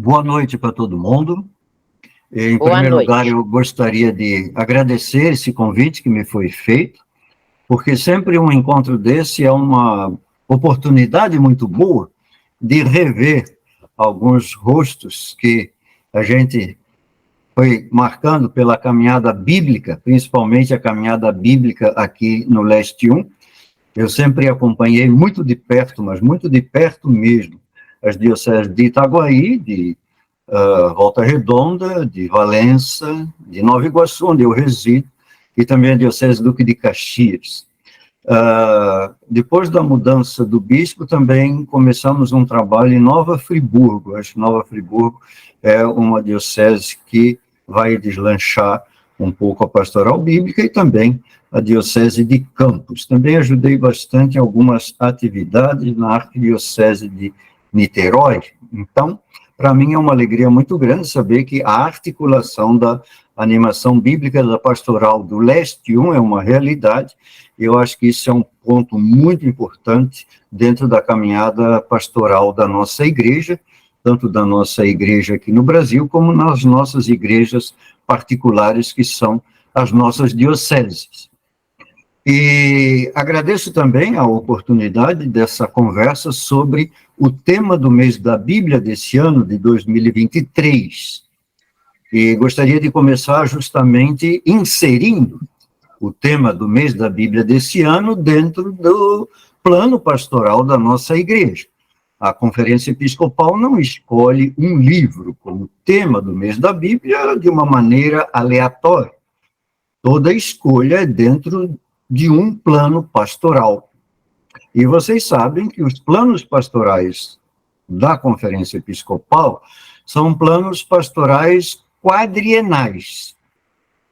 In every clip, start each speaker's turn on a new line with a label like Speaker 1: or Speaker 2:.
Speaker 1: Boa noite para todo mundo. Em
Speaker 2: Boa
Speaker 1: primeiro
Speaker 2: noite.
Speaker 1: lugar, eu gostaria de agradecer esse convite que me foi feito, porque sempre um encontro desse é uma oportunidade muito boa de rever alguns rostos que a gente foi marcando pela caminhada bíblica, principalmente a caminhada bíblica aqui no Leste 1. Eu sempre acompanhei muito de perto, mas muito de perto mesmo, as dioceses de Itaguaí, de Volta Redonda, de Valença, de Nova Iguaçu, onde eu resido, e também a Diocese Duque de Caxias. Depois da mudança do bispo, também começamos um trabalho em Nova Friburgo. Acho que Nova Friburgo é uma diocese que vai deslanchar um pouco a pastoral bíblica e também a Diocese de Campos. Também ajudei bastante em algumas atividades na Arquidiocese de Niterói. Então, para mim é uma alegria muito grande saber que a articulação da animação bíblica da pastoral do Leste 1 é uma realidade. Eu acho que isso é um ponto muito importante dentro da caminhada pastoral da nossa igreja, tanto da nossa igreja aqui no Brasil, como nas nossas igrejas particulares, que são as nossas dioceses. E agradeço também a oportunidade dessa conversa sobre o tema do mês da Bíblia desse ano, de 2023. E gostaria de começar justamente inserindo o tema do mês da Bíblia desse ano dentro do plano pastoral da nossa igreja. A Conferência Episcopal não escolhe um livro como tema do mês da Bíblia de uma maneira aleatória. Toda escolha é dentro de um plano pastoral. E vocês sabem que os planos pastorais da Conferência Episcopal são planos pastorais quadrienais.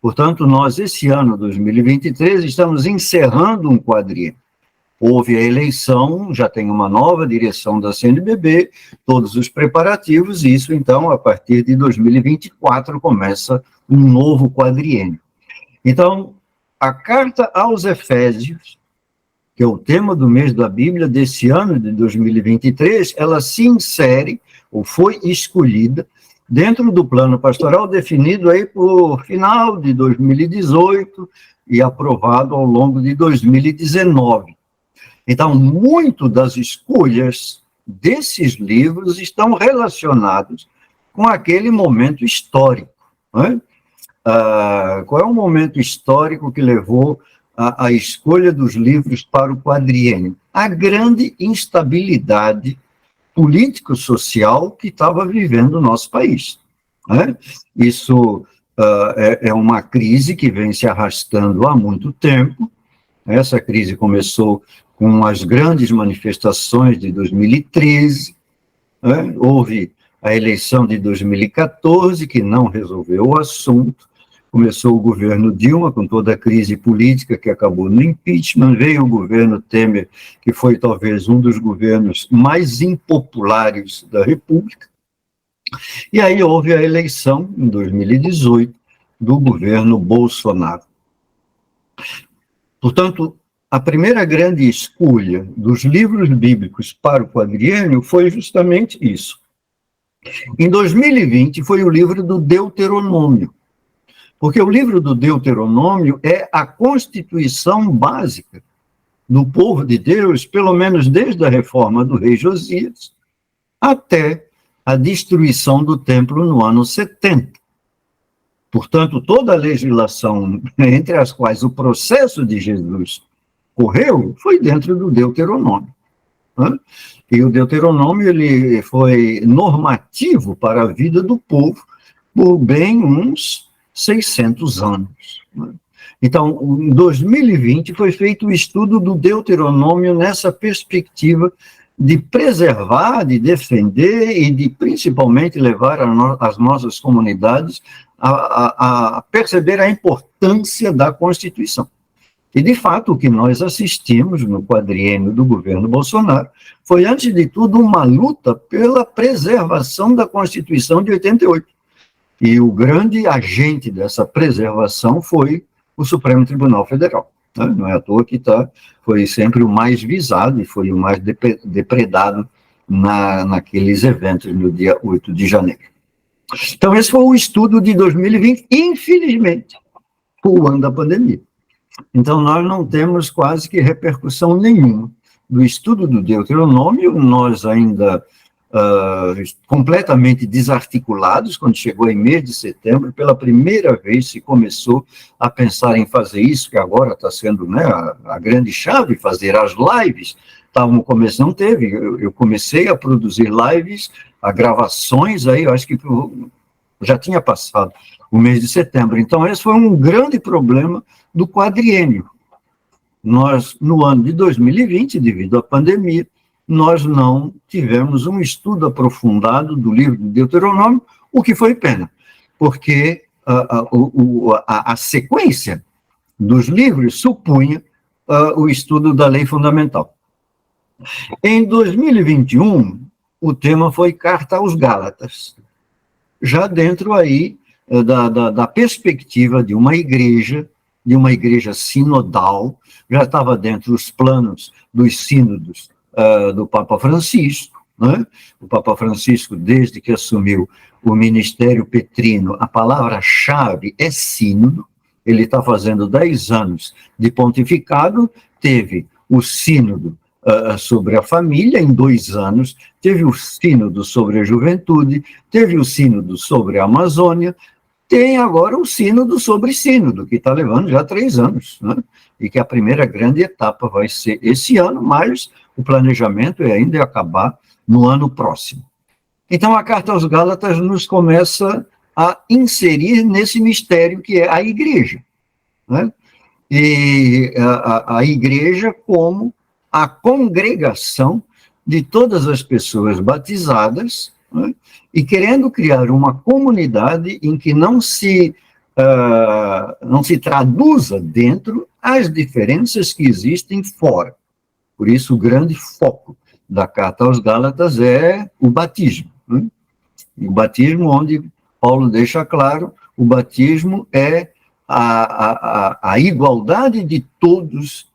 Speaker 1: Portanto, nós, esse ano, 2023, estamos encerrando um quadriênio. Houve a eleição, já tem uma nova direção da CNBB, todos os preparativos, e isso, então, a partir de 2024, começa um novo quadriênio. Então, a carta aos Efésios, que é o tema do mês da Bíblia desse ano, de 2023, ela se insere, ou foi escolhida, dentro do plano pastoral definido aí por final de 2018 e aprovado ao longo de 2019. Então, muito das escolhas desses livros estão relacionados com aquele momento histórico, não é? Qual é o momento histórico que levou a escolha dos livros para o quadriênio? A grande instabilidade político-social que estava vivendo o nosso país. Né? Isso é uma crise que vem se arrastando há muito tempo. Essa crise começou com as grandes manifestações de 2013, né? Houve a eleição de 2014, que não resolveu o assunto. Começou o governo Dilma, com toda a crise política que acabou no impeachment, veio o governo Temer, que foi talvez um dos governos mais impopulares da República, e aí houve a eleição, em 2018, do governo Bolsonaro. Portanto, a primeira grande escolha dos livros bíblicos para o quadriênio foi justamente isso. Em 2020, foi o livro do Deuteronômio, porque o livro do Deuteronômio é a constituição básica do povo de Deus, pelo menos desde a reforma do rei Josias até a destruição do templo no ano 70. Portanto, toda a legislação entre as quais o processo de Jesus correu foi dentro do Deuteronômio. Né? E o Deuteronômio ele foi normativo para a vida do povo por bem uns 600 anos. Então, em 2020, foi feito o estudo do Deuteronômio nessa perspectiva de preservar, de defender e de, principalmente, levar as nossas comunidades a perceber a importância da Constituição. E, de fato, o que nós assistimos no quadriênio do governo Bolsonaro foi, antes de tudo, uma luta pela preservação da Constituição de 88. E o grande agente dessa preservação foi o Supremo Tribunal Federal. Né? Não é à toa que foi sempre o mais visado e foi o mais depredado naqueles eventos no dia 8 de janeiro. Então, esse foi o estudo de 2020, infelizmente, o ano da pandemia. Então, nós não temos quase que repercussão nenhuma do estudo do Deuteronômio, nós ainda completamente desarticulados, quando chegou em mês de setembro, pela primeira vez se começou a pensar em fazer isso, que agora está sendo, né, a grande chave, fazer as lives. Estava no começo, não teve, eu comecei a produzir lives, a gravações, aí eu acho que já tinha passado o mês de setembro. Então, esse foi um grande problema do quadriênio. Nós, no ano de 2020, devido à pandemia, nós não tivemos um estudo aprofundado do livro de Deuteronômio, o que foi pena, porque a sequência dos livros supunha o estudo da lei fundamental. Em 2021, o tema foi Carta aos Gálatas, já dentro aí da perspectiva de uma igreja sinodal, já estava dentro dos planos dos sínodos do Papa Francisco, né? O Papa Francisco, desde que assumiu o ministério petrino, a palavra-chave é sínodo, ele está fazendo 10 anos de pontificado, teve o sínodo sobre a família em 2 anos, teve o sínodo sobre a juventude, teve o sínodo sobre a Amazônia, tem agora o sínodo sobre sínodo, que está levando já 3 anos, né? E que a primeira grande etapa vai ser esse ano, mas o planejamento é ainda acabar no ano próximo. Então, a Carta aos Gálatas nos começa a inserir nesse mistério que é a igreja, né? E a igreja como a congregação de todas as pessoas batizadas, né? E querendo criar uma comunidade em que não se traduza dentro as diferenças que existem fora. Por isso, o grande foco da Carta aos Gálatas é o batismo, né? O batismo, onde Paulo deixa claro, o batismo é a igualdade de todos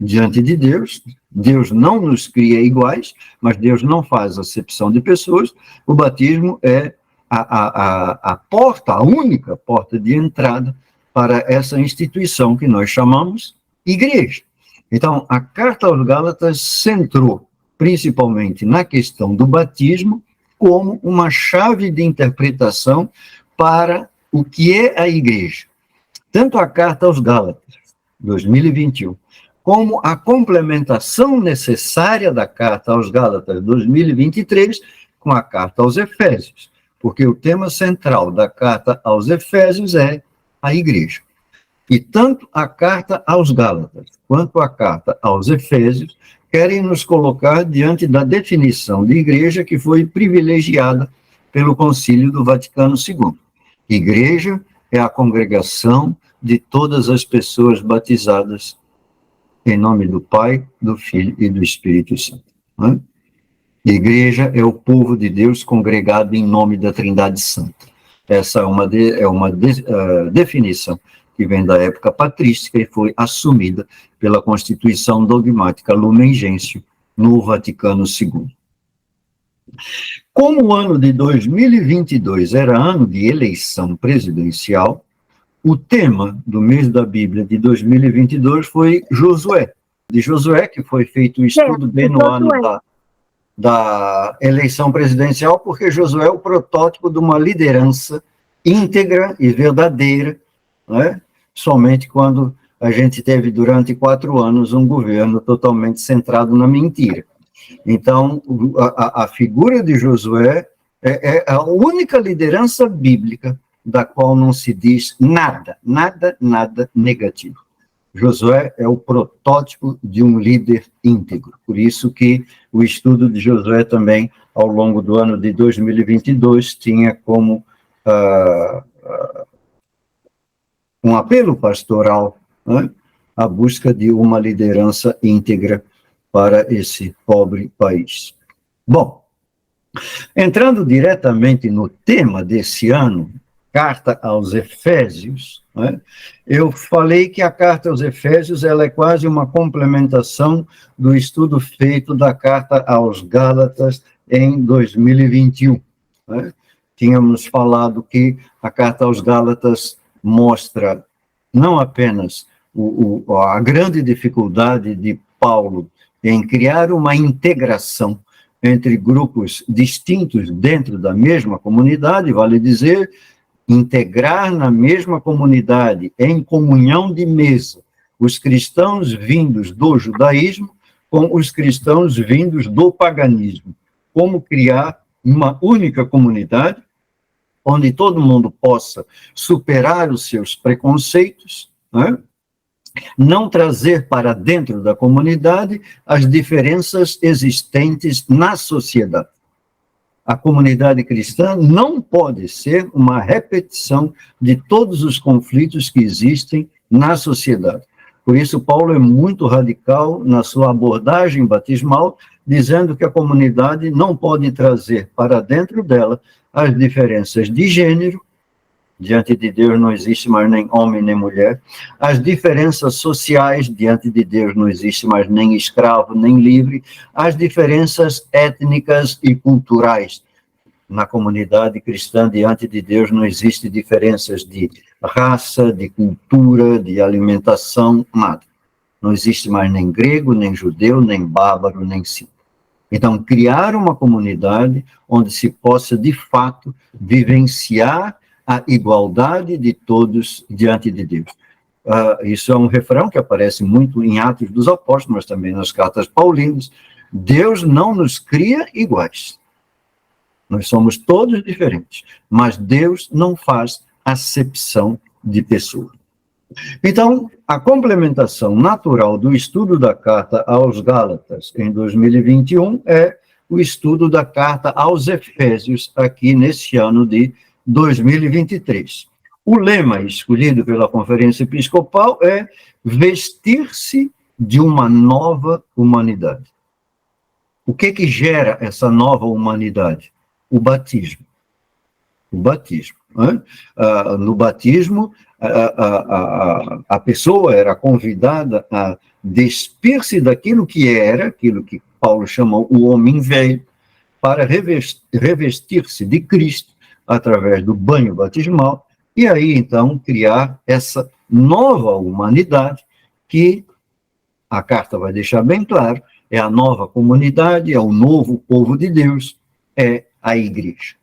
Speaker 1: diante de Deus. Deus não nos cria iguais, mas Deus não faz acepção de pessoas. O batismo é a porta, a única porta de entrada para essa instituição que nós chamamos igreja. Então, a Carta aos Gálatas centrou principalmente na questão do batismo como uma chave de interpretação para o que é a igreja. Tanto a Carta aos Gálatas, 2021, como a complementação necessária da Carta aos Gálatas 2023 com a Carta aos Efésios, porque o tema central da Carta aos Efésios é a igreja. E tanto a Carta aos Gálatas quanto a Carta aos Efésios querem nos colocar diante da definição de igreja que foi privilegiada pelo Concílio do Vaticano II. Igreja é a congregação de todas as pessoas batizadas em nome do Pai, do Filho e do Espírito Santo, né? Igreja é o povo de Deus congregado em nome da Trindade Santa. Essa é uma definição que vem da época patrística e foi assumida pela Constituição Dogmática Lumen Gentium no Vaticano II. Como o ano de 2022 era ano de eleição presidencial, o tema do mês da Bíblia de 2022 foi Josué. De Josué, que foi feito o estudo bem no ano da eleição presidencial, porque Josué é o protótipo de uma liderança íntegra e verdadeira, né? Somente quando a gente teve durante 4 anos um governo totalmente centrado na mentira. Então, a figura de Josué é a única liderança bíblica da qual não se diz nada negativo. Josué é o protótipo de um líder íntegro. Por isso que o estudo de Josué também, ao longo do ano de 2022, tinha como um apelo pastoral, né, a busca de uma liderança íntegra para esse pobre país. Bom, entrando diretamente no tema desse ano, carta aos Efésios, né, eu falei que a carta aos Efésios ela é quase uma complementação do estudo feito da carta aos Gálatas em 2021. Né? Tínhamos falado que a carta aos Gálatas mostra não apenas a grande dificuldade de Paulo em criar uma integração entre grupos distintos dentro da mesma comunidade, vale dizer, integrar na mesma comunidade, em comunhão de mesa, os cristãos vindos do judaísmo com os cristãos vindos do paganismo. Como criar uma única comunidade, onde todo mundo possa superar os seus preconceitos, né? Não trazer para dentro da comunidade as diferenças existentes na sociedade. A comunidade cristã não pode ser uma repetição de todos os conflitos que existem na sociedade. Por isso, Paulo é muito radical na sua abordagem batismal, dizendo que a comunidade não pode trazer para dentro dela as diferenças de gênero. Diante de Deus não existe mais nem homem nem mulher. As diferenças sociais, diante de Deus não existe mais nem escravo nem livre. As diferenças étnicas e culturais. Na comunidade cristã, diante de Deus não existe diferenças de raça, de cultura, de alimentação, nada. Não existe mais nem grego, nem judeu, nem bárbaro, nem sírio. Então, criar uma comunidade onde se possa, de fato, vivenciar a igualdade de todos diante de Deus. Isso é um refrão que aparece muito em Atos dos Apóstolos, mas também nas cartas paulinas. Deus não nos cria iguais. Nós somos todos diferentes, mas Deus não faz acepção de pessoa. Então, a complementação natural do estudo da carta aos Gálatas em 2021 é o estudo da carta aos Efésios aqui nesse ano de 2023. O lema escolhido pela Conferência Episcopal é vestir-se de uma nova humanidade. O que gera essa nova humanidade? O batismo. O batismo. Né? No batismo, a pessoa era convidada a despir-se daquilo que era, aquilo que Paulo chamou o homem velho, para revestir-se de Cristo através do banho batismal, e aí, então, criar essa nova humanidade que a carta vai deixar bem claro, é a nova comunidade, é o novo povo de Deus, é a igreja.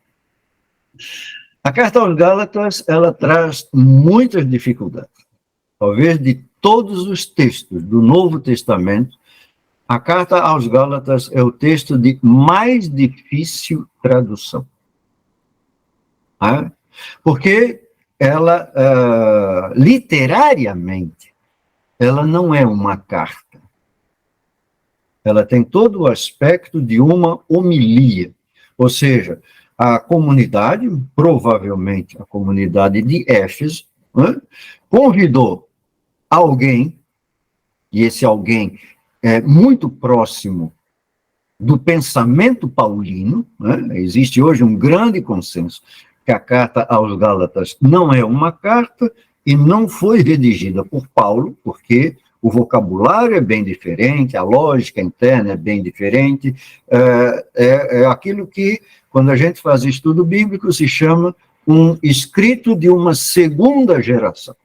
Speaker 1: A carta aos Gálatas, ela traz muitas dificuldades. Talvez de todos os textos do Novo Testamento, a carta aos Gálatas é o texto de mais difícil tradução. Porque ela, literariamente, ela não é uma carta. Ela tem todo o aspecto de uma homilia. Ou seja, a comunidade, provavelmente a comunidade de Éfeso, convidou alguém, e esse alguém é muito próximo do pensamento paulino, existe hoje um grande consenso que a carta aos Gálatas não é uma carta e não foi redigida por Paulo, porque o vocabulário é bem diferente, a lógica interna é bem diferente, é aquilo que, quando a gente faz estudo bíblico, se chama um escrito de uma segunda geração.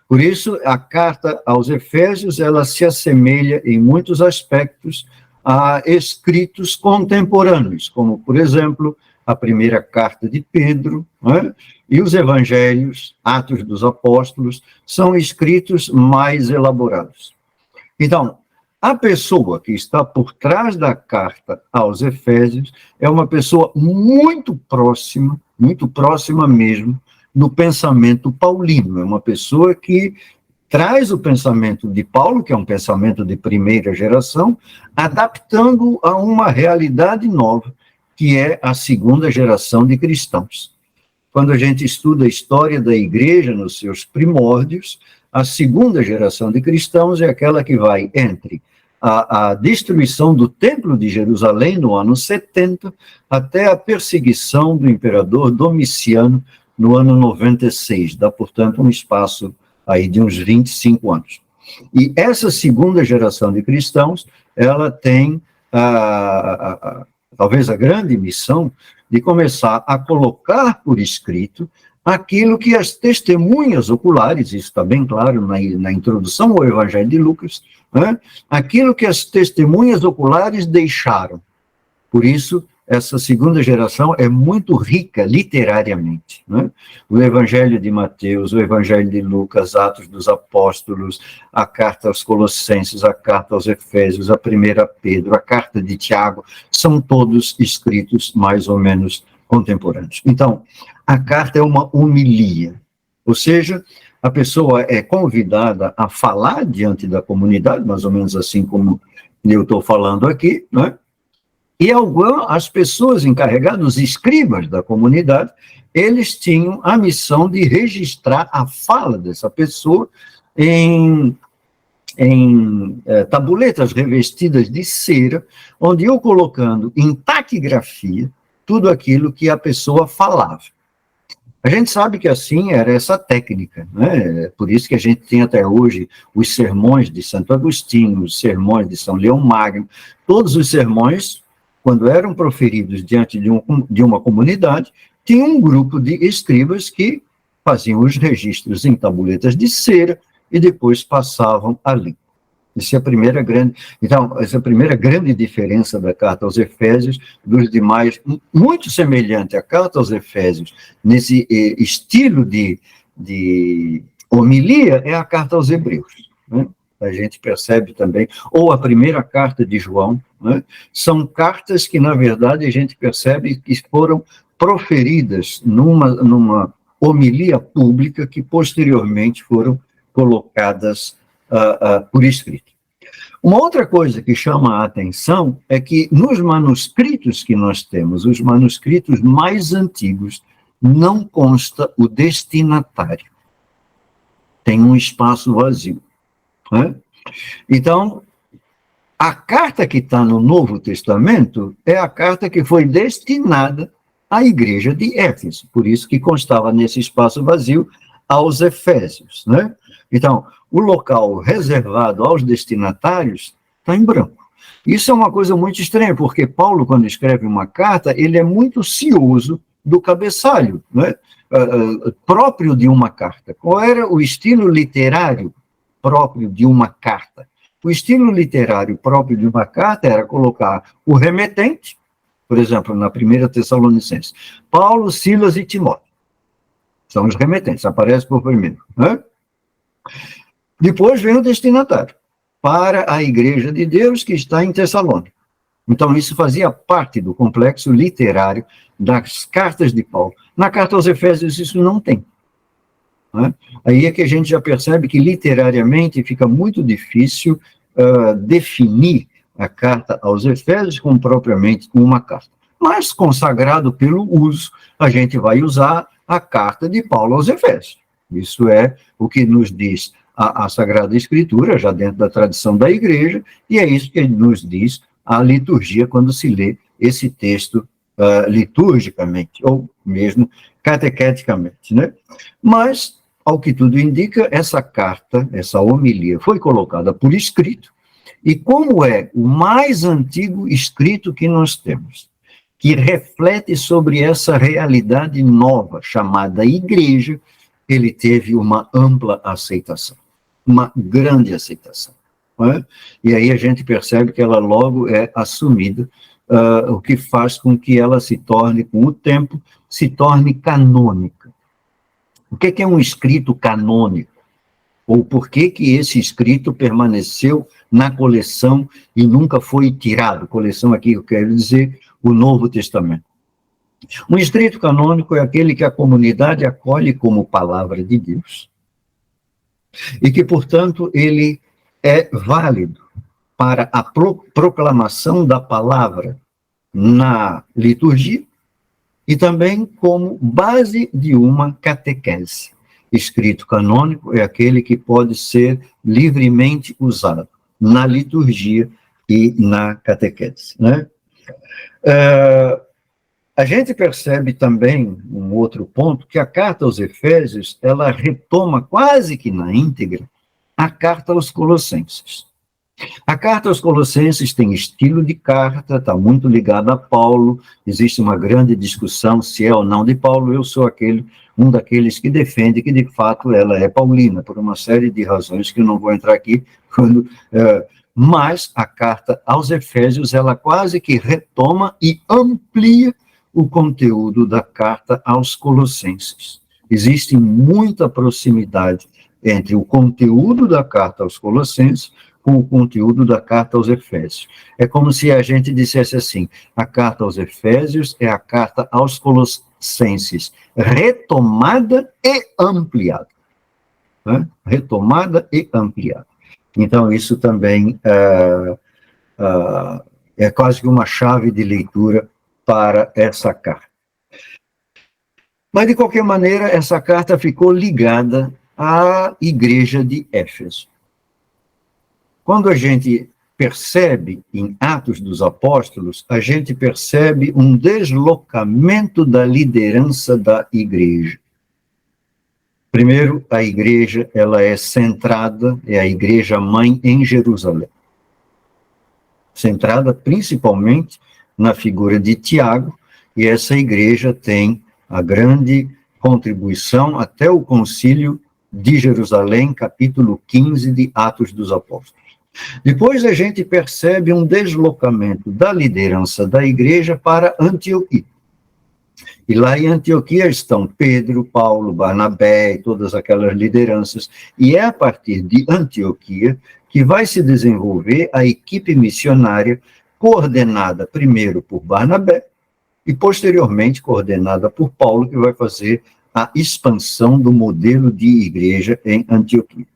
Speaker 1: Por isso, a carta aos Efésios, ela se assemelha em muitos aspectos a escritos contemporâneos, como, por exemplo, a primeira carta de Pedro, e os evangelhos, Atos dos Apóstolos, são escritos mais elaborados. Então, a pessoa que está por trás da carta aos Efésios é uma pessoa muito próxima mesmo, do pensamento paulino. É uma pessoa que traz o pensamento de Paulo, que é um pensamento de primeira geração, adaptando a uma realidade nova, que é a segunda geração de cristãos. Quando a gente estuda a história da igreja nos seus primórdios, a segunda geração de cristãos é aquela que vai entre a destruição do Templo de Jerusalém no ano 70 até a perseguição do imperador Domiciano no ano 96, dá, portanto, um espaço aí de uns 25 anos. E essa segunda geração de cristãos, ela tem talvez a grande missão de começar a colocar por escrito aquilo que as testemunhas oculares, isso está bem claro na introdução ao Evangelho de Lucas, né? Aquilo que as testemunhas oculares deixaram. Por isso, essa segunda geração é muito rica literariamente, né? O Evangelho de Mateus, o Evangelho de Lucas, Atos dos Apóstolos, a carta aos Colossenses, a carta aos Efésios, a primeira Pedro, a carta de Tiago, são todos escritos mais ou menos contemporâneos. Então, a carta é uma homilia, ou seja, a pessoa é convidada a falar diante da comunidade, mais ou menos assim como eu estou falando aqui, né? E as pessoas encarregadas, os escribas da comunidade, eles tinham a missão de registrar a fala dessa pessoa em tabuletas revestidas de cera, onde eu colocando em taquigrafia tudo aquilo que a pessoa falava. A gente sabe que assim era essa técnica, né? Por isso que a gente tem até hoje os sermões de Santo Agostinho, os sermões de São Leão Magno, todos os sermões, quando eram proferidos diante de uma comunidade, tinha um grupo de escribas que faziam os registros em tabuletas de cera e depois passavam ali. Essa é a primeira grande, então, essa é a primeira grande diferença da carta aos Efésios dos demais, muito semelhante à carta aos Efésios, nesse estilo de homilia, é a carta aos Hebreus, né? A gente percebe também, ou a primeira carta de João, né? São cartas que, na verdade, a gente percebe que foram proferidas numa homilia pública que, posteriormente, foram colocadas por escrito. Uma outra coisa que chama a atenção é que nos manuscritos que nós temos, os manuscritos mais antigos, não consta o destinatário. Tem um espaço vazio, né? Então, a carta que está no Novo Testamento é a carta que foi destinada à igreja de Éfeso, por isso que constava nesse espaço vazio aos Efésios, né? Então, o local reservado aos destinatários está em branco. Isso é uma coisa muito estranha, porque Paulo, quando escreve uma carta, ele é muito cioso do cabeçalho, né? Próprio de uma carta. Qual era o estilo literário próprio de uma carta? O estilo literário próprio de uma carta era colocar o remetente, por exemplo, na primeira Tessalonicenses, Paulo, Silas e Timóteo. São os remetentes, aparece por primeiro, né? Depois vem o destinatário, para a igreja de Deus que está em Tessalônica. Então, isso fazia parte do complexo literário das cartas de Paulo. Na carta aos Efésios, isso não tem, né? Aí é que a gente já percebe que, literariamente, fica muito difícil definir a carta aos Efésios como propriamente uma carta. Mas, consagrado pelo uso, a gente vai usar a carta de Paulo aos Efésios. Isso é o que nos diz a Sagrada Escritura, já dentro da tradição da igreja, e é isso que nos diz a liturgia quando se lê esse texto liturgicamente, ou mesmo catequeticamente, né? Mas, ao que tudo indica, essa carta, essa homilia, foi colocada por escrito, e como é o mais antigo escrito que nós temos, que reflete sobre essa realidade nova, chamada igreja, ele teve uma ampla aceitação, uma grande aceitação, não é? E aí a gente percebe que ela logo é assumida, o que faz com que ela se torne, com o tempo, se torne canônica. O que é um escrito canônico? Ou por que esse escrito permaneceu na coleção e nunca foi tirado? Coleção aqui, eu quero dizer, o Novo Testamento. Um escrito canônico é aquele que a comunidade acolhe como palavra de Deus e que, portanto, ele é válido para a proclamação da palavra na liturgia e também como base de uma catequese. Escrito canônico é aquele que pode ser livremente usado na liturgia e na catequese, né? A gente percebe também um outro ponto, que a carta aos Efésios, ela retoma quase que na íntegra a carta aos Colossenses. A carta aos Colossenses tem estilo de carta, está muito ligada a Paulo, existe uma grande discussão se é ou não de Paulo. Eu sou um daqueles que defende que, de fato, ela é paulina, por uma série de razões que eu não vou entrar aqui, mas a carta aos Efésios, ela quase que retoma e amplia o conteúdo da carta aos Colossenses. Existe muita proximidade entre o conteúdo da carta aos Colossenses com o conteúdo da carta aos Efésios. É como se a gente dissesse assim: a carta aos Efésios é a carta aos Colossenses, retomada e ampliada. Né? Retomada e ampliada. Então, isso também é quase que uma chave de leitura para essa carta. Mas, de qualquer maneira, essa carta ficou ligada à igreja de Éfeso. Quando a gente percebe em Atos dos Apóstolos, a gente percebe um deslocamento da liderança da igreja. Primeiro, a igreja, ela é centrada, é a igreja-mãe em Jerusalém. Centrada principalmente na figura de Tiago, e essa igreja tem a grande contribuição até o concílio de Jerusalém, capítulo 15 de Atos dos Apóstolos. Depois a gente percebe um deslocamento da liderança da igreja para Antioquia. E lá em Antioquia estão Pedro, Paulo, Barnabé e todas aquelas lideranças. E é a partir de Antioquia que vai se desenvolver a equipe missionária, coordenada primeiro por Barnabé e posteriormente coordenada por Paulo, que vai fazer a expansão do modelo de igreja em Antioquia.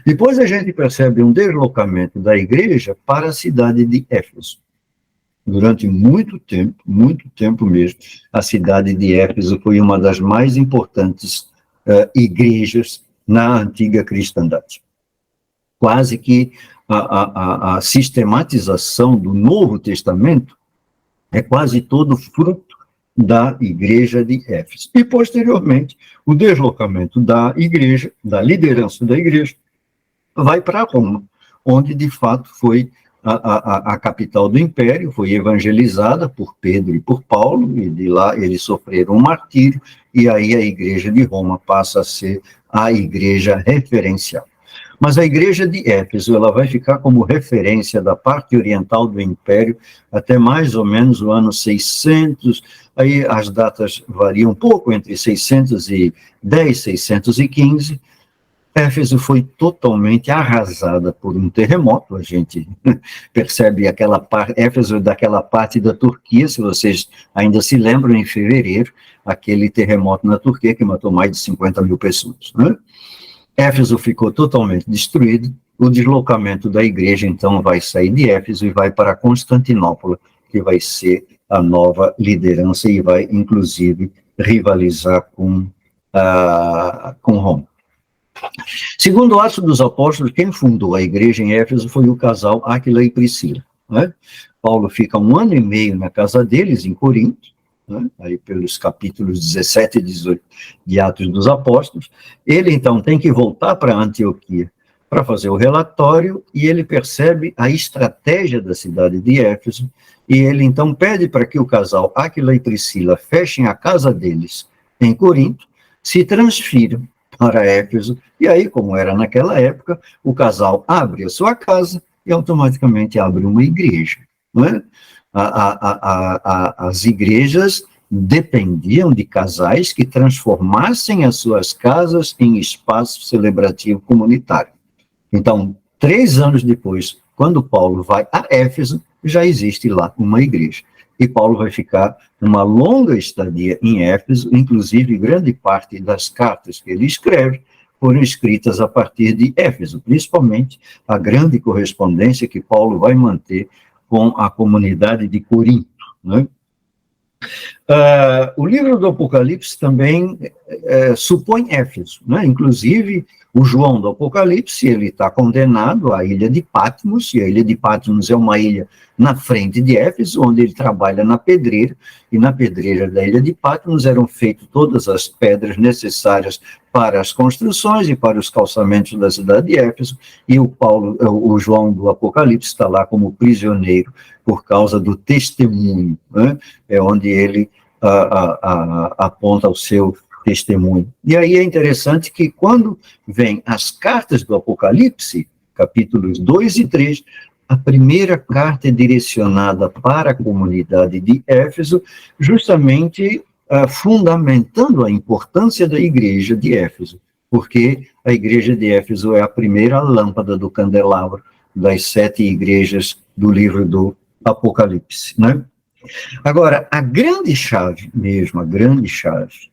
Speaker 1: Depois a gente percebe um deslocamento da igreja para a cidade de Éfeso. Durante muito tempo mesmo, a cidade de Éfeso foi uma das mais importantes igrejas na antiga cristandade. Quase que a sistematização do Novo Testamento é quase todo fruto da igreja de Éfeso. E, posteriormente, o deslocamento da igreja, da liderança da igreja, vai para Roma, onde, de fato, foi a capital do império, foi evangelizada por Pedro e por Paulo, e de lá eles sofreram um martírio, e aí a igreja de Roma passa a ser a igreja referencial. Mas a igreja de Éfeso, ela vai ficar como referência da parte oriental do império até mais ou menos o ano 600, aí as datas variam um pouco, entre 610 e 615, Éfeso foi totalmente arrasada por um terremoto. A gente percebe aquela parte, Éfeso daquela parte da Turquia, se vocês ainda se lembram, em fevereiro, aquele terremoto na Turquia que matou mais de 50 mil pessoas, né? Éfeso ficou totalmente destruído. O deslocamento da igreja, então, vai sair de Éfeso e vai para Constantinopla, que vai ser a nova liderança e vai, inclusive, rivalizar com Roma. Segundo o Atos dos Apóstolos, quem fundou a igreja em Éfeso foi o casal Áquila e Priscila, né? Paulo fica 1 ano e meio na casa deles, em Corinto, né? Aí pelos capítulos 17 e 18 de Atos dos Apóstolos. Ele, então, tem que voltar para Antioquia para fazer o relatório, e ele percebe a estratégia da cidade de Éfeso, e ele, então, pede para que o casal Áquila e Priscila fechem a casa deles em Corinto, se transfiram para Éfeso, e aí, como era naquela época, o casal abre a sua casa e automaticamente abre uma igreja, não é? As igrejas dependiam de casais que transformassem as suas casas em espaço celebrativo comunitário. Então, 3 anos depois, quando Paulo vai a Éfeso, já existe lá uma igreja. E Paulo vai ficar uma longa estadia em Éfeso, inclusive grande parte das cartas que ele escreve foram escritas a partir de Éfeso, principalmente a grande correspondência que Paulo vai manter com a comunidade de Corinto, né? O livro do Apocalipse também supõe Éfeso, né? Inclusive, o João do Apocalipse, ele está condenado à ilha de Patmos, e a ilha de Patmos é uma ilha na frente de Éfeso, onde ele trabalha na pedreira, e na pedreira da ilha de Patmos eram feitas todas as pedras necessárias para as construções e para os calçamentos da cidade de Éfeso, e o João do Apocalipse está lá como prisioneiro por causa do testemunho, né? É onde ele aponta o seu testemunho. E aí é interessante que quando vem as cartas do Apocalipse, capítulos 2 e 3, a primeira carta é direcionada para a comunidade de Éfeso, justamente fundamentando a importância da igreja de Éfeso, porque a igreja de Éfeso é a primeira lâmpada do candelabro das 7 igrejas do livro do Apocalipse, né? Agora, a grande chave mesmo, a grande chave,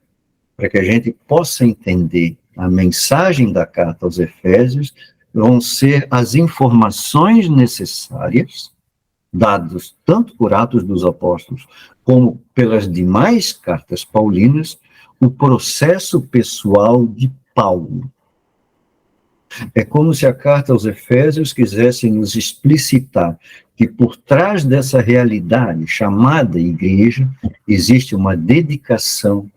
Speaker 1: para que a gente possa entender a mensagem da carta aos Efésios, vão ser as informações necessárias, dadas tanto por Atos dos Apóstolos, como pelas demais cartas paulinas, o processo pessoal de Paulo. É como se a carta aos Efésios quisesse nos explicitar que por trás dessa realidade chamada igreja, existe uma dedicação,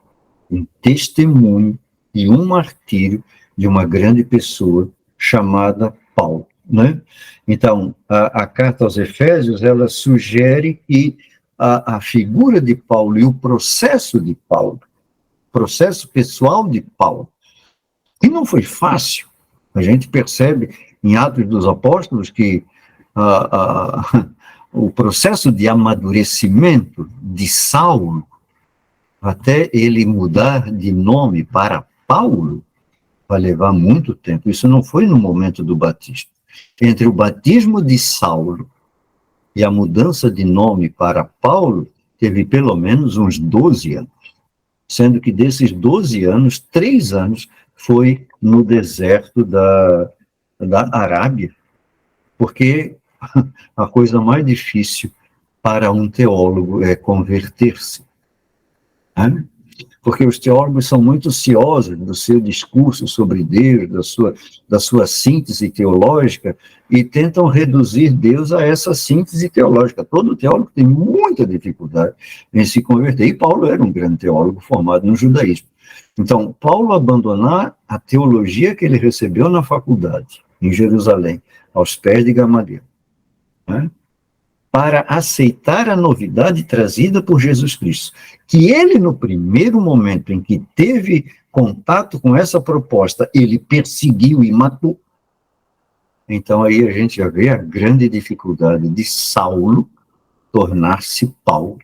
Speaker 1: um testemunho e um martírio de uma grande pessoa chamada Paulo, né? Então, a carta aos Efésios, ela sugere que a figura de Paulo e o processo de Paulo, processo pessoal de Paulo, que não foi fácil. A gente percebe em Atos dos Apóstolos que o processo de amadurecimento de Saulo, até ele mudar de nome para Paulo, vai levar muito tempo. Isso não foi no momento do batismo. Entre o batismo de Saulo e a mudança de nome para Paulo, teve pelo menos uns 12 anos. Sendo que desses 12 anos, 3 anos foi no deserto da Arábia, porque a coisa mais difícil para um teólogo é converter-se, né? Porque os teólogos são muito ciosos do seu discurso sobre Deus, da sua síntese teológica, e tentam reduzir Deus a essa síntese teológica. Todo teólogo tem muita dificuldade em se converter, e Paulo era um grande teólogo formado no judaísmo. Então, Paulo abandonar a teologia que ele recebeu na faculdade, em Jerusalém, aos pés de Gamaliel, né? Para aceitar a novidade trazida por Jesus Cristo, que ele, no primeiro momento em que teve contato com essa proposta, ele perseguiu e matou. Então, aí a gente já vê a grande dificuldade de Saulo tornar-se Paulo.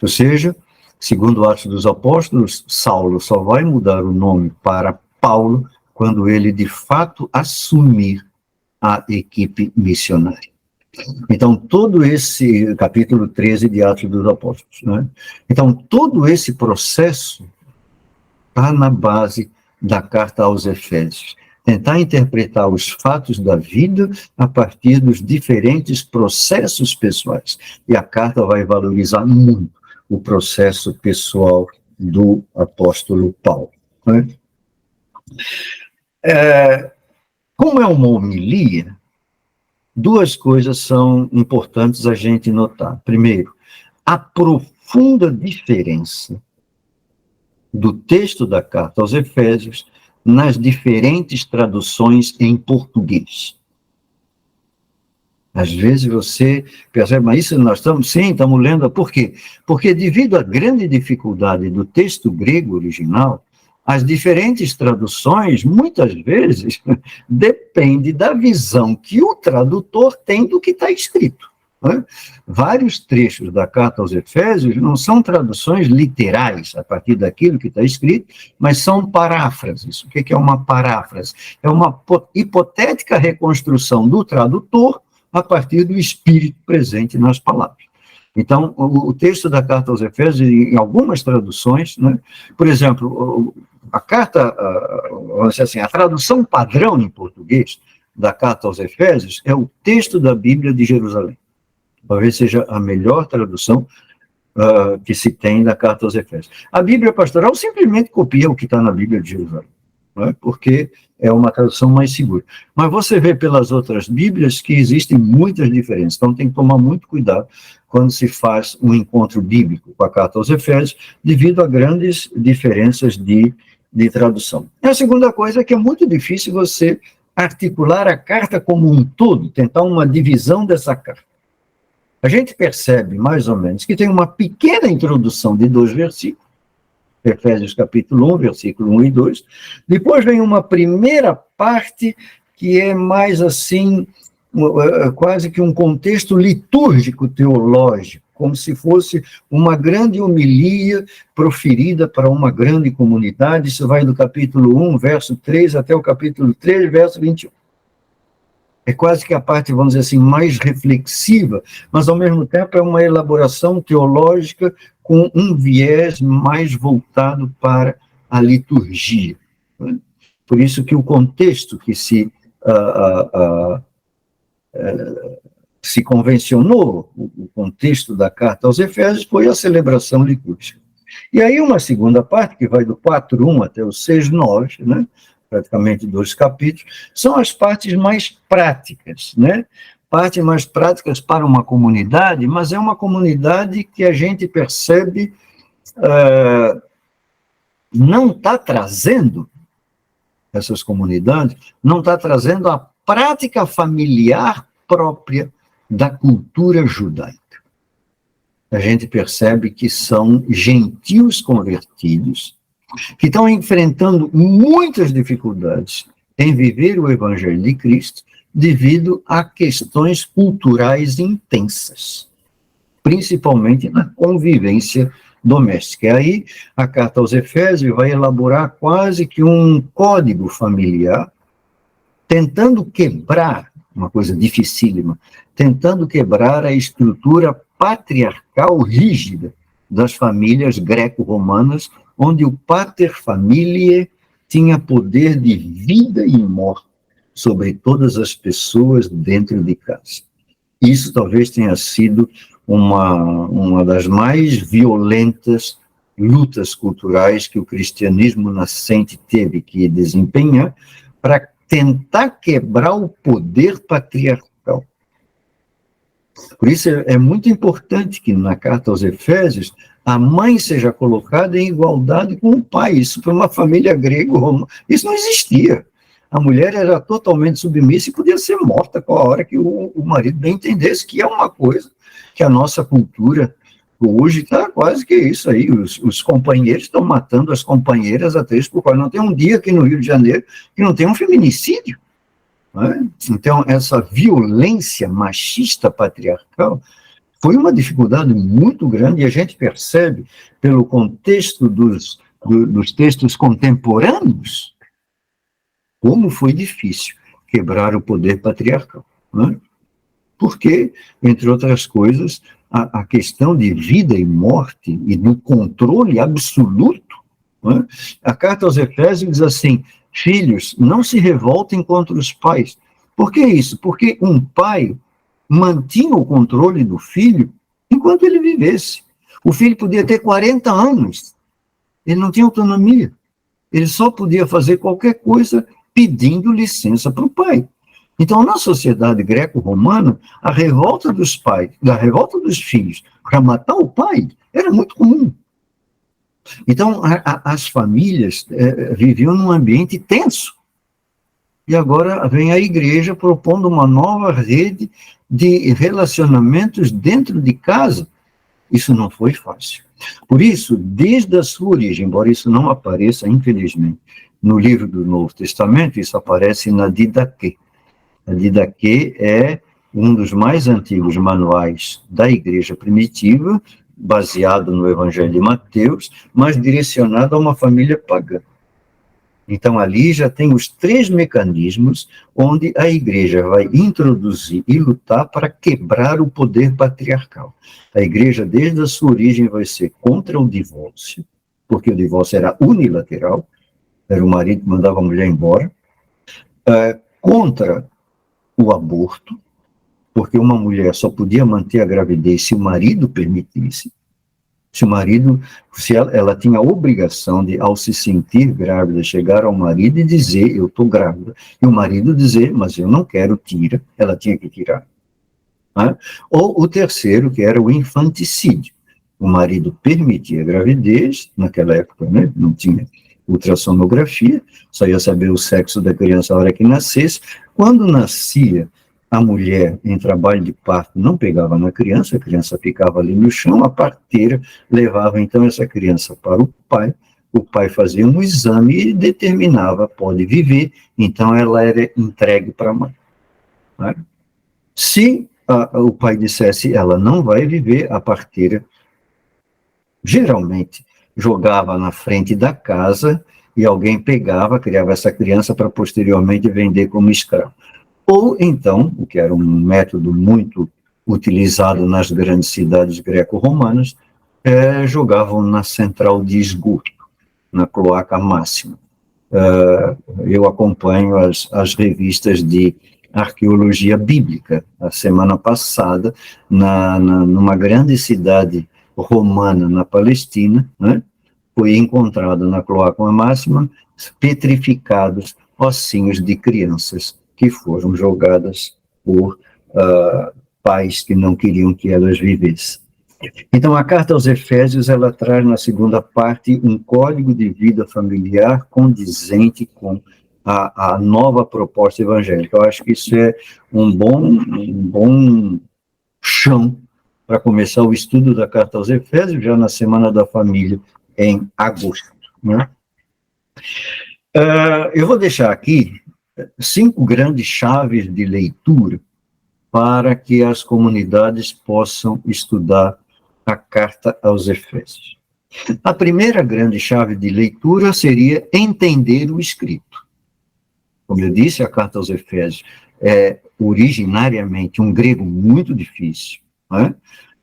Speaker 1: Ou seja, segundo Atos dos Apóstolos, Saulo só vai mudar o nome para Paulo quando ele, de fato, assumir a equipe missionária. Então, todo esse capítulo 13 de Atos dos Apóstolos, né? Então, todo esse processo está na base da carta aos Efésios. Tentar interpretar os fatos da vida a partir dos diferentes processos pessoais. E a carta vai valorizar muito o processo pessoal do apóstolo Paulo, né? Como é uma homilia, 2 coisas são importantes a gente notar. Primeiro, a profunda diferença do texto da carta aos Efésios nas diferentes traduções em português. Às vezes você percebe, mas isso nós estamos lendo. Por quê? Porque devido à grande dificuldade do texto grego original, as diferentes traduções, muitas vezes, dependem da visão que o tradutor tem do que está escrito, né? Vários trechos da carta aos Efésios não são traduções literais, a partir daquilo que está escrito, mas são paráfrases. O que é uma paráfrase? É uma hipotética reconstrução do tradutor a partir do espírito presente nas palavras. Então, o texto da carta aos Efésios, em algumas traduções, né, por exemplo, a carta, vamos dizer assim, a tradução padrão em português da carta aos Efésios é o texto da Bíblia de Jerusalém. Talvez seja a melhor tradução que se tem da carta aos Efésios. A Bíblia Pastoral simplesmente copia o que está na Bíblia de Jerusalém, não é? Porque é uma tradução mais segura. Mas você vê pelas outras Bíblias que existem muitas diferenças, então tem que tomar muito cuidado quando se faz um encontro bíblico com a carta aos Efésios, devido a grandes diferenças de tradução. E a segunda coisa é que é muito difícil você articular a carta como um todo, tentar uma divisão dessa carta. A gente percebe, mais ou menos, que tem uma pequena introdução de 2 versículos, Efésios capítulo 1, versículo 1 e 2. Depois vem uma primeira parte que é mais assim, quase que um contexto litúrgico teológico, como se fosse uma grande homilia proferida para uma grande comunidade. Isso vai do capítulo 1, verso 3, até o capítulo 3, verso 21. É quase que a parte, vamos dizer assim, mais reflexiva, mas ao mesmo tempo é uma elaboração teológica com um viés mais voltado para a liturgia. Por isso que o contexto que se convencionou, o contexto da carta aos Efésios, foi a celebração litúrgica. E aí uma segunda parte, que vai do 4:1 até o 6:9, né? Praticamente 2 capítulos, são as partes mais práticas, né? Partes mais práticas para uma comunidade, mas é uma comunidade que a gente percebe não está trazendo, essas comunidades, não está trazendo a prática familiar própria da cultura judaica. A gente percebe que são gentios convertidos, que estão enfrentando muitas dificuldades em viver o Evangelho de Cristo devido a questões culturais intensas, principalmente na convivência doméstica. E aí, a carta aos Efésios vai elaborar quase que um código familiar, tentando quebrar, uma coisa dificílima, tentando quebrar a estrutura patriarcal rígida das famílias greco-romanas, onde o pater familiae tinha poder de vida e morte sobre todas as pessoas dentro de casa. Isso talvez tenha sido uma das mais violentas lutas culturais que o cristianismo nascente teve que desempenhar para tentar quebrar o poder patriarcal. Por isso é muito importante que na carta aos Efésios a mãe seja colocada em igualdade com o pai. Isso para uma família grego-romana, isso não existia. A mulher era totalmente submissa e podia ser morta a hora que o marido bem entendesse, que é uma coisa que a nossa cultura hoje está quase que isso aí. Os companheiros estão matando as companheiras a 3 por 4. Não tem um dia aqui no Rio de Janeiro que não tem um feminicídio. Não é? Então, essa violência machista patriarcal foi uma dificuldade muito grande, e a gente percebe, pelo contexto dos textos contemporâneos, como foi difícil quebrar o poder patriarcal. Né? Porque, entre outras coisas, a questão de vida e morte e do controle absoluto, né? A carta aos Efésios diz assim: filhos, não se revoltem contra os pais. Por que isso? Porque um pai mantinha o controle do filho enquanto ele vivesse. O filho podia ter 40 anos, ele não tinha autonomia, ele só podia fazer qualquer coisa pedindo licença para o pai. Então, na sociedade greco-romana, a revolta dos pais, a revolta dos filhos para matar o pai era muito comum. Então, as famílias viviam num ambiente tenso. E agora vem a igreja propondo uma nova rede de relacionamentos dentro de casa. Isso não foi fácil. Por isso, desde a sua origem, embora isso não apareça, infelizmente, no livro do Novo Testamento, isso aparece na Didaquê. A Didaquê é um dos mais antigos manuais da igreja primitiva, baseado no Evangelho de Mateus, mas direcionado a uma família pagã. Então, ali já tem os 3 mecanismos onde a igreja vai introduzir e lutar para quebrar o poder patriarcal. A igreja, desde a sua origem, vai ser contra o divórcio, porque o divórcio era unilateral, era o marido que mandava a mulher embora, contra o aborto, porque uma mulher só podia manter a gravidez se o marido permitisse, Se o marido, se ela tinha a obrigação de, ao se sentir grávida, chegar ao marido e dizer, eu estou grávida, e o marido dizer, mas eu não quero, tira, ela tinha que tirar. Né? Ou o terceiro, que era o infanticídio. O marido permitia a gravidez, naquela época, né, não tinha ultrassonografia, só ia saber o sexo da criança na hora que nascesse. Quando nascia, a mulher em trabalho de parto não pegava na criança, a criança ficava ali no chão, a parteira levava então essa criança para o pai fazia um exame e determinava, pode viver, então ela era entregue para a mãe. Né? Se o pai dissesse, ela não vai viver, a parteira geralmente jogava na frente da casa e alguém pegava, criava essa criança para posteriormente vender como escravo. Ou então, o que era um método muito utilizado nas grandes cidades greco-romanas, jogavam na central de esgoto, na cloaca máxima. Eu acompanho as revistas de arqueologia bíblica. A semana passada, numa grande cidade romana na Palestina, né, foi encontrado na cloaca máxima petrificados ossinhos de crianças que foram jogadas por pais que não queriam que elas vivessem. Então, a carta aos Efésios, ela traz na segunda parte um código de vida familiar condizente com a nova proposta evangélica. Eu acho que isso é um bom chão para começar o estudo da carta aos Efésios, já na Semana da Família, em agosto. Né? Eu vou deixar aqui 5 grandes chaves de leitura para que as comunidades possam estudar a carta aos Efésios. A primeira grande chave de leitura seria entender o escrito. Como eu disse, a carta aos Efésios é originariamente um grego muito difícil, né?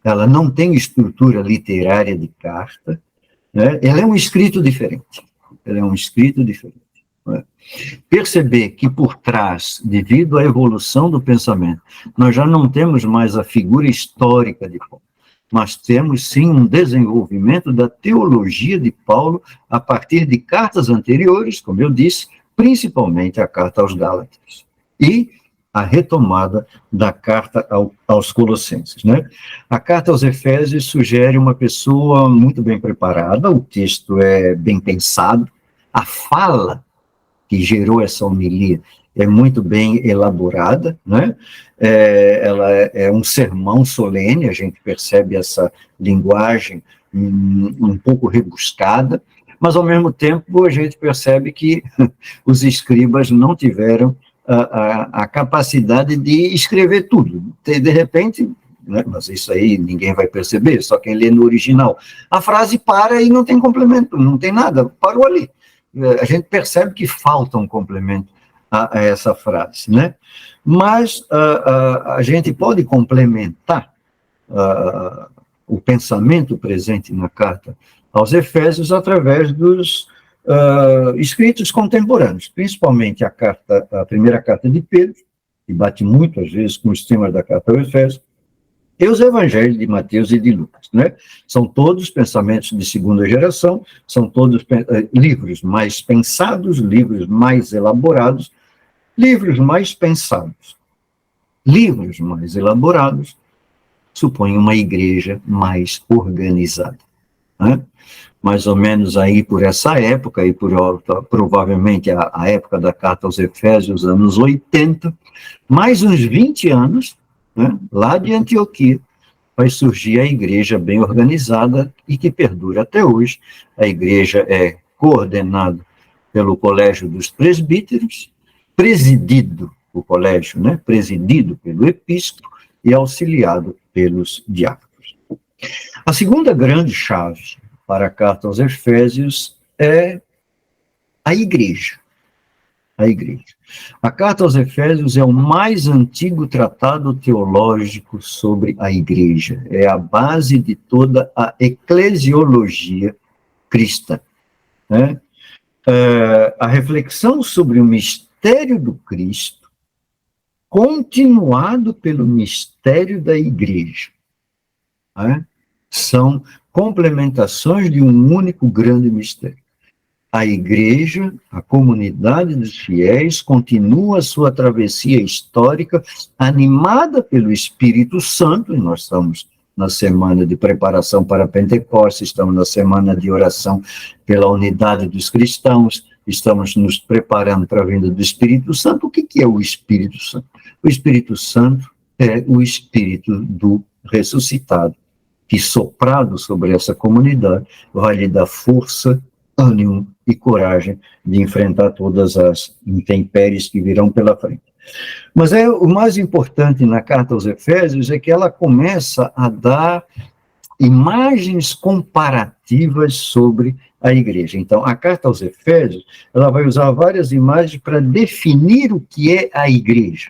Speaker 1: Ela não tem estrutura literária de carta, né? Ela é um escrito diferente. Né? Perceber que por trás, devido à evolução do pensamento, nós já não temos mais a figura histórica de Paulo, mas temos sim um desenvolvimento da teologia de Paulo a partir de cartas anteriores, como eu disse, principalmente a carta aos Gálatas, e a retomada da carta aos Colossenses. Né? A carta aos Efésios sugere uma pessoa muito bem preparada, o texto é bem pensado, a fala que gerou essa homilia é muito bem elaborada, né? Ela é um sermão solene, a gente percebe essa linguagem um pouco rebuscada, mas, ao mesmo tempo, a gente percebe que os escribas não tiveram a capacidade de escrever tudo. De repente, né, mas isso aí ninguém vai perceber, só quem lê no original. A frase para e não tem complemento, não tem nada, parou ali. A gente percebe que falta um complemento a essa frase, né? Mas a gente pode complementar o pensamento presente na carta aos Efésios através dos escritos contemporâneos, principalmente a primeira carta de Pedro, que bate muito, às vezes, com os temas da carta aos Efésios, e os evangelhos de Mateus e de Lucas, né? São todos pensamentos de segunda geração, são todos livros mais pensados, livros mais elaborados, livros mais pensados, livros mais elaborados, supõem uma igreja mais organizada, né? Mais ou menos aí por essa época, e provavelmente a época da carta aos Efésios, anos 80, mais uns 20 anos, né, lá de Antioquia, vai surgir a igreja bem organizada e que perdura até hoje. A igreja é coordenada pelo Colégio dos Presbíteros, o colégio, né, presidido pelo episcopo e auxiliado pelos diáconos. A segunda grande chave para a carta aos Efésios é a igreja. A igreja. A carta aos Efésios é o mais antigo tratado teológico sobre a igreja. É a base de toda a eclesiologia cristã. Né? A reflexão sobre o mistério do Cristo, continuado pelo mistério da igreja, né? São complementações de um único grande mistério. A igreja, a comunidade dos fiéis, continua sua travessia histórica animada pelo Espírito Santo, e nós estamos na semana de preparação para Pentecostes, estamos na semana de oração pela unidade dos cristãos, estamos nos preparando para a vinda do Espírito Santo. O que é o Espírito Santo? O Espírito Santo é o Espírito do ressuscitado, que soprado sobre essa comunidade vai lhe dar força, ânimo e coragem de enfrentar todas as intempéries que virão pela frente. Mas o mais importante na carta aos Efésios é que ela começa a dar imagens comparativas sobre a igreja. Então, a carta aos Efésios, ela vai usar várias imagens para definir o que é a igreja.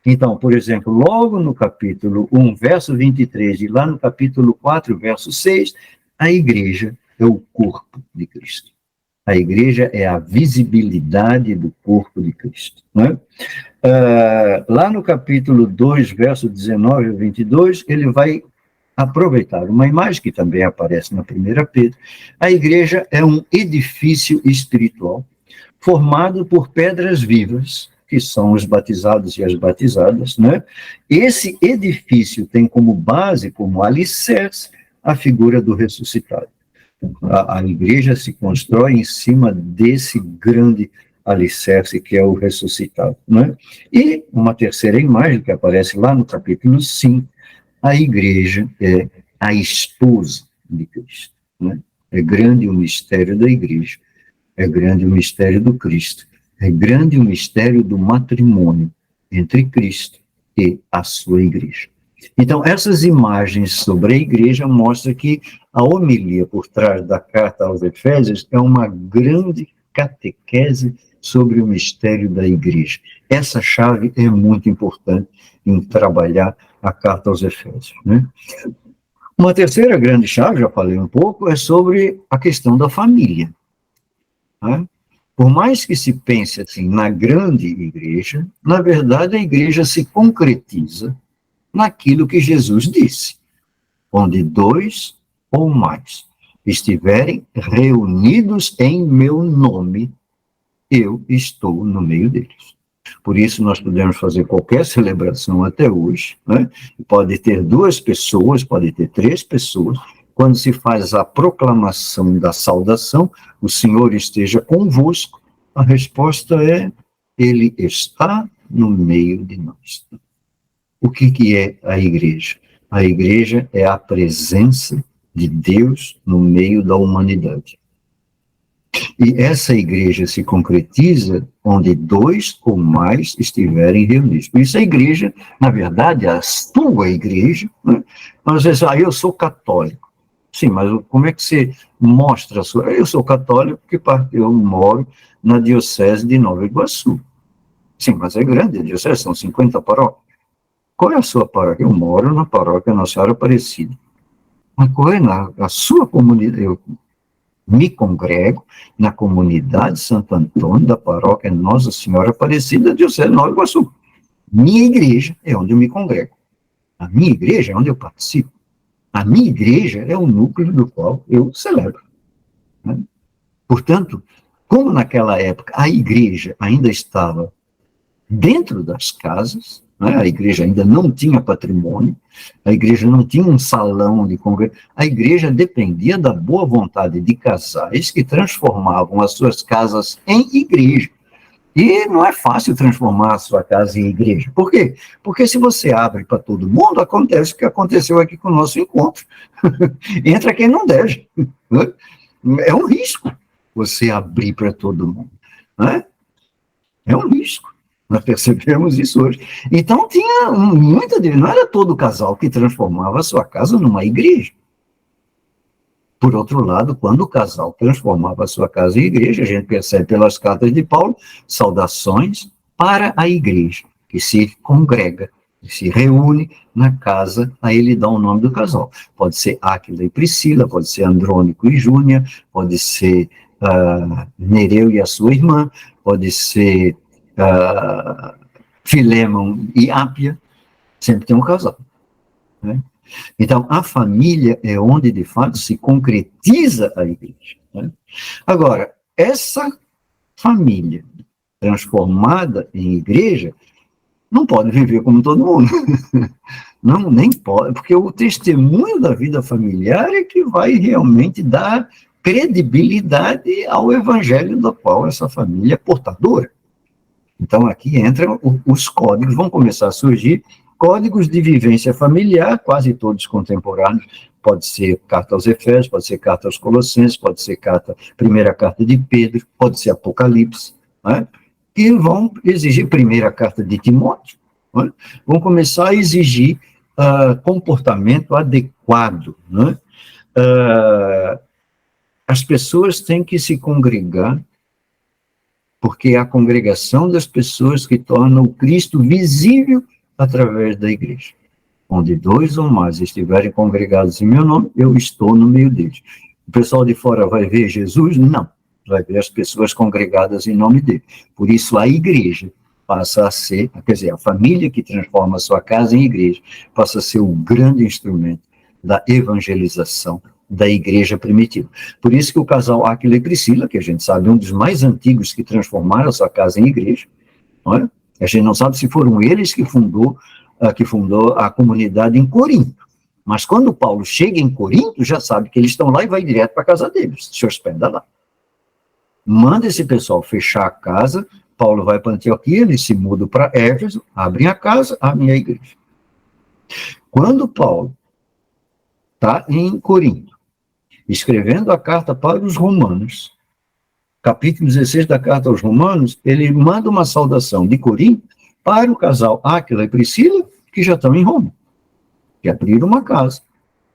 Speaker 1: Então, por exemplo, logo no capítulo 1, verso 23, e lá no capítulo 4, verso 6, a igreja é o corpo de Cristo. A igreja é a visibilidade do corpo de Cristo. Não é? Lá no capítulo 2, verso 19 a 22, ele vai aproveitar uma imagem que também aparece na 1 Pedro. A igreja é um edifício espiritual formado por pedras vivas, que são os batizados e as batizadas, né? Esse edifício tem como base, como alicerce, a figura do ressuscitado. A igreja se constrói em cima desse grande alicerce que é o ressuscitado, né? E uma terceira imagem que aparece lá no capítulo 5, a igreja é a esposa de Cristo, né? É grande o mistério da igreja, é grande o mistério do Cristo, é grande o mistério do matrimônio entre Cristo e a sua igreja. Então, essas imagens sobre a igreja mostram que a homilia por trás da carta aos Efésios é uma grande catequese sobre o mistério da igreja. Essa chave é muito importante em trabalhar a carta aos Efésios, né? Uma terceira grande chave, já falei um pouco, é sobre a questão da família, né? Por mais que se pense assim na grande igreja, na verdade a igreja se concretiza naquilo que Jesus disse: onde 2 ou mais estiverem reunidos em meu nome, eu estou no meio deles. Por isso nós podemos fazer qualquer celebração até hoje, né? Pode ter 2 pessoas, pode ter 3 pessoas. Quando se faz a proclamação da saudação, o Senhor esteja convosco, a resposta é: Ele está no meio de nós. O que é a igreja? A igreja é a presença de Deus no meio da humanidade. E essa igreja se concretiza onde 2 ou mais estiverem reunidos. Por isso a igreja, na verdade, a sua igreja, né? Às vezes, eu sou católico. Sim, mas como é que você mostra a sua... Eu sou católico porque eu moro na diocese de Nova Iguaçu. Sim, mas é grande a diocese, são 50 paróquias. Qual é a sua paróquia? Eu moro na paróquia Nossa Senhora Aparecida. Mas qual é a sua comunidade? Eu me congrego na comunidade Santo Antônio da paróquia Nossa Senhora Aparecida, diocese de Nova Iguaçu. Minha igreja é onde eu me congrego. A minha igreja é onde eu participo. A minha igreja é o núcleo do qual eu celebro, né? Portanto, como naquela época a igreja ainda estava dentro das casas, né? A igreja ainda não tinha patrimônio, a igreja não tinha um salão de congregação, a igreja dependia da boa vontade de casais que transformavam as suas casas em igreja. E não é fácil transformar a sua casa em igreja. Por quê? Porque se você abre para todo mundo, acontece o que aconteceu aqui com o nosso encontro. Entra quem não deve. É um risco você abrir para todo mundo, né? É um risco. Nós percebemos isso hoje. Então, tinha muita... Não era todo casal que transformava a sua casa numa igreja. Por outro lado, quando o casal transformava a sua casa em igreja, a gente percebe pelas cartas de Paulo, saudações para a igreja, que se congrega, que se reúne na casa, aí ele dá o nome do casal. Pode ser Áquila e Priscila, pode ser Andrônico e Júnia, pode ser Nereu e a sua irmã, pode ser Filémon e Ápia, sempre tem um casal, né? Então, a família é onde, de fato, se concretiza a igreja. Né? Agora, essa família transformada em igreja não pode viver como todo mundo. Não, nem pode, porque o testemunho da vida familiar é que vai realmente dar credibilidade ao evangelho do qual essa família é portadora. Então, aqui entram os códigos, vão começar a surgir códigos de vivência familiar, quase todos contemporâneos. Pode ser carta aos Efésios, pode ser carta aos Colossenses, pode ser primeira carta de Pedro, pode ser Apocalipse, né? Que vão exigir primeira carta de Timóteo, né? Vão começar a exigir comportamento adequado, né? As pessoas têm que se congregar, porque é a congregação das pessoas que torna o Cristo visível através da igreja. Onde 2 ou mais estiverem congregados em meu nome, eu estou no meio deles. O pessoal de fora vai ver Jesus? Não. Vai ver as pessoas congregadas em nome dele. Por isso, a igreja passa a ser, quer dizer, a família que transforma a sua casa em igreja, passa a ser o grande instrumento da evangelização da igreja primitiva. Por isso que o casal Áquila e Priscila, que a gente sabe, um dos mais antigos que transformaram a sua casa em igreja, não é? A gente não sabe se foram eles que fundou a comunidade em Corinto. Mas quando Paulo chega em Corinto, já sabe que eles estão lá e vai direto para a casa deles, se hospeda lá. Manda esse pessoal fechar a casa, Paulo vai para Antioquia, eles se mudam para Éfeso, abrem a casa, abrem a igreja. Quando Paulo está em Corinto, escrevendo a carta para os romanos, capítulo 16 da carta aos romanos, ele manda uma saudação de Corinto para o casal Áquila e Priscila, que já estão em Roma, que abriram uma casa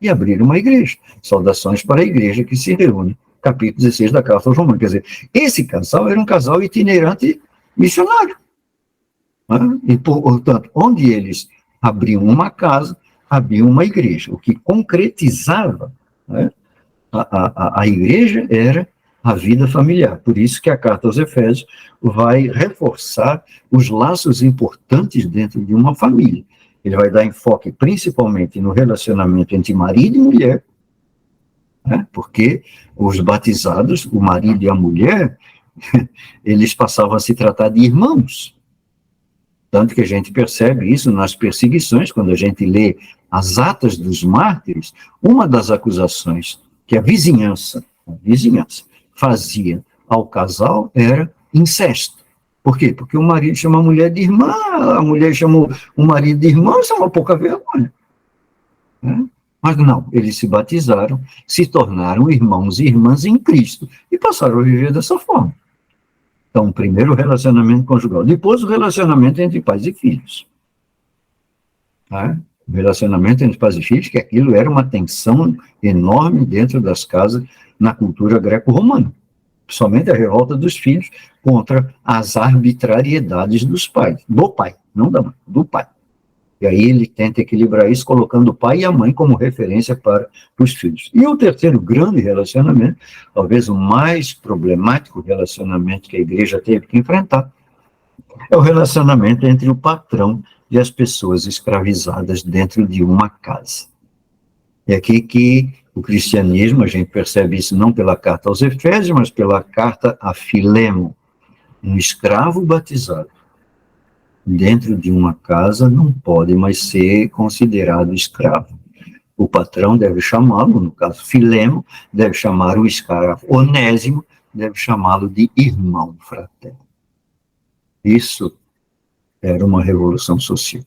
Speaker 1: e abriram uma igreja. Saudações para a igreja que se reúne, capítulo 16 da carta aos romanos. Quer dizer, esse casal era um casal itinerante missionário. Né? E, portanto, onde eles abriam uma casa, abriam uma igreja. O que concretizava, né, a igreja era a vida familiar. Por isso que a carta aos Efésios vai reforçar os laços importantes dentro de uma família. Ele vai dar enfoque principalmente no relacionamento entre marido e mulher, né? Porque os batizados, o marido e a mulher, eles passavam a se tratar de irmãos. Tanto que a gente percebe isso nas perseguições, quando a gente lê as atas dos mártires, uma das acusações que a vizinhança fazia ao casal era incesto. Por quê? Porque o marido chama a mulher de irmã, a mulher chamou o marido de irmão, isso é uma pouca vergonha. Né? Mas não, eles se batizaram, se tornaram irmãos e irmãs em Cristo e passaram a viver dessa forma. Então, primeiro o relacionamento conjugal, depois o relacionamento entre pais e filhos. Tá? O relacionamento entre pais e filhos, que aquilo era uma tensão enorme dentro das casas na cultura greco-romana. Principalmente a revolta dos filhos contra as arbitrariedades dos pais, do pai, não da mãe, do pai. E aí ele tenta equilibrar isso colocando o pai e a mãe como referência para os filhos. E o terceiro grande relacionamento, talvez o mais problemático relacionamento que a igreja teve que enfrentar, é o relacionamento entre o patrão e as pessoas escravizadas dentro de uma casa. É aqui que o cristianismo, a gente percebe isso não pela carta aos Efésios, mas pela carta a Filemo. Um escravo batizado dentro de uma casa não pode mais ser considerado escravo. O patrão deve chamá-lo, no caso Filemo, deve chamar o escravo Onésimo, deve chamá-lo de irmão fraterno. Isso era uma revolução social.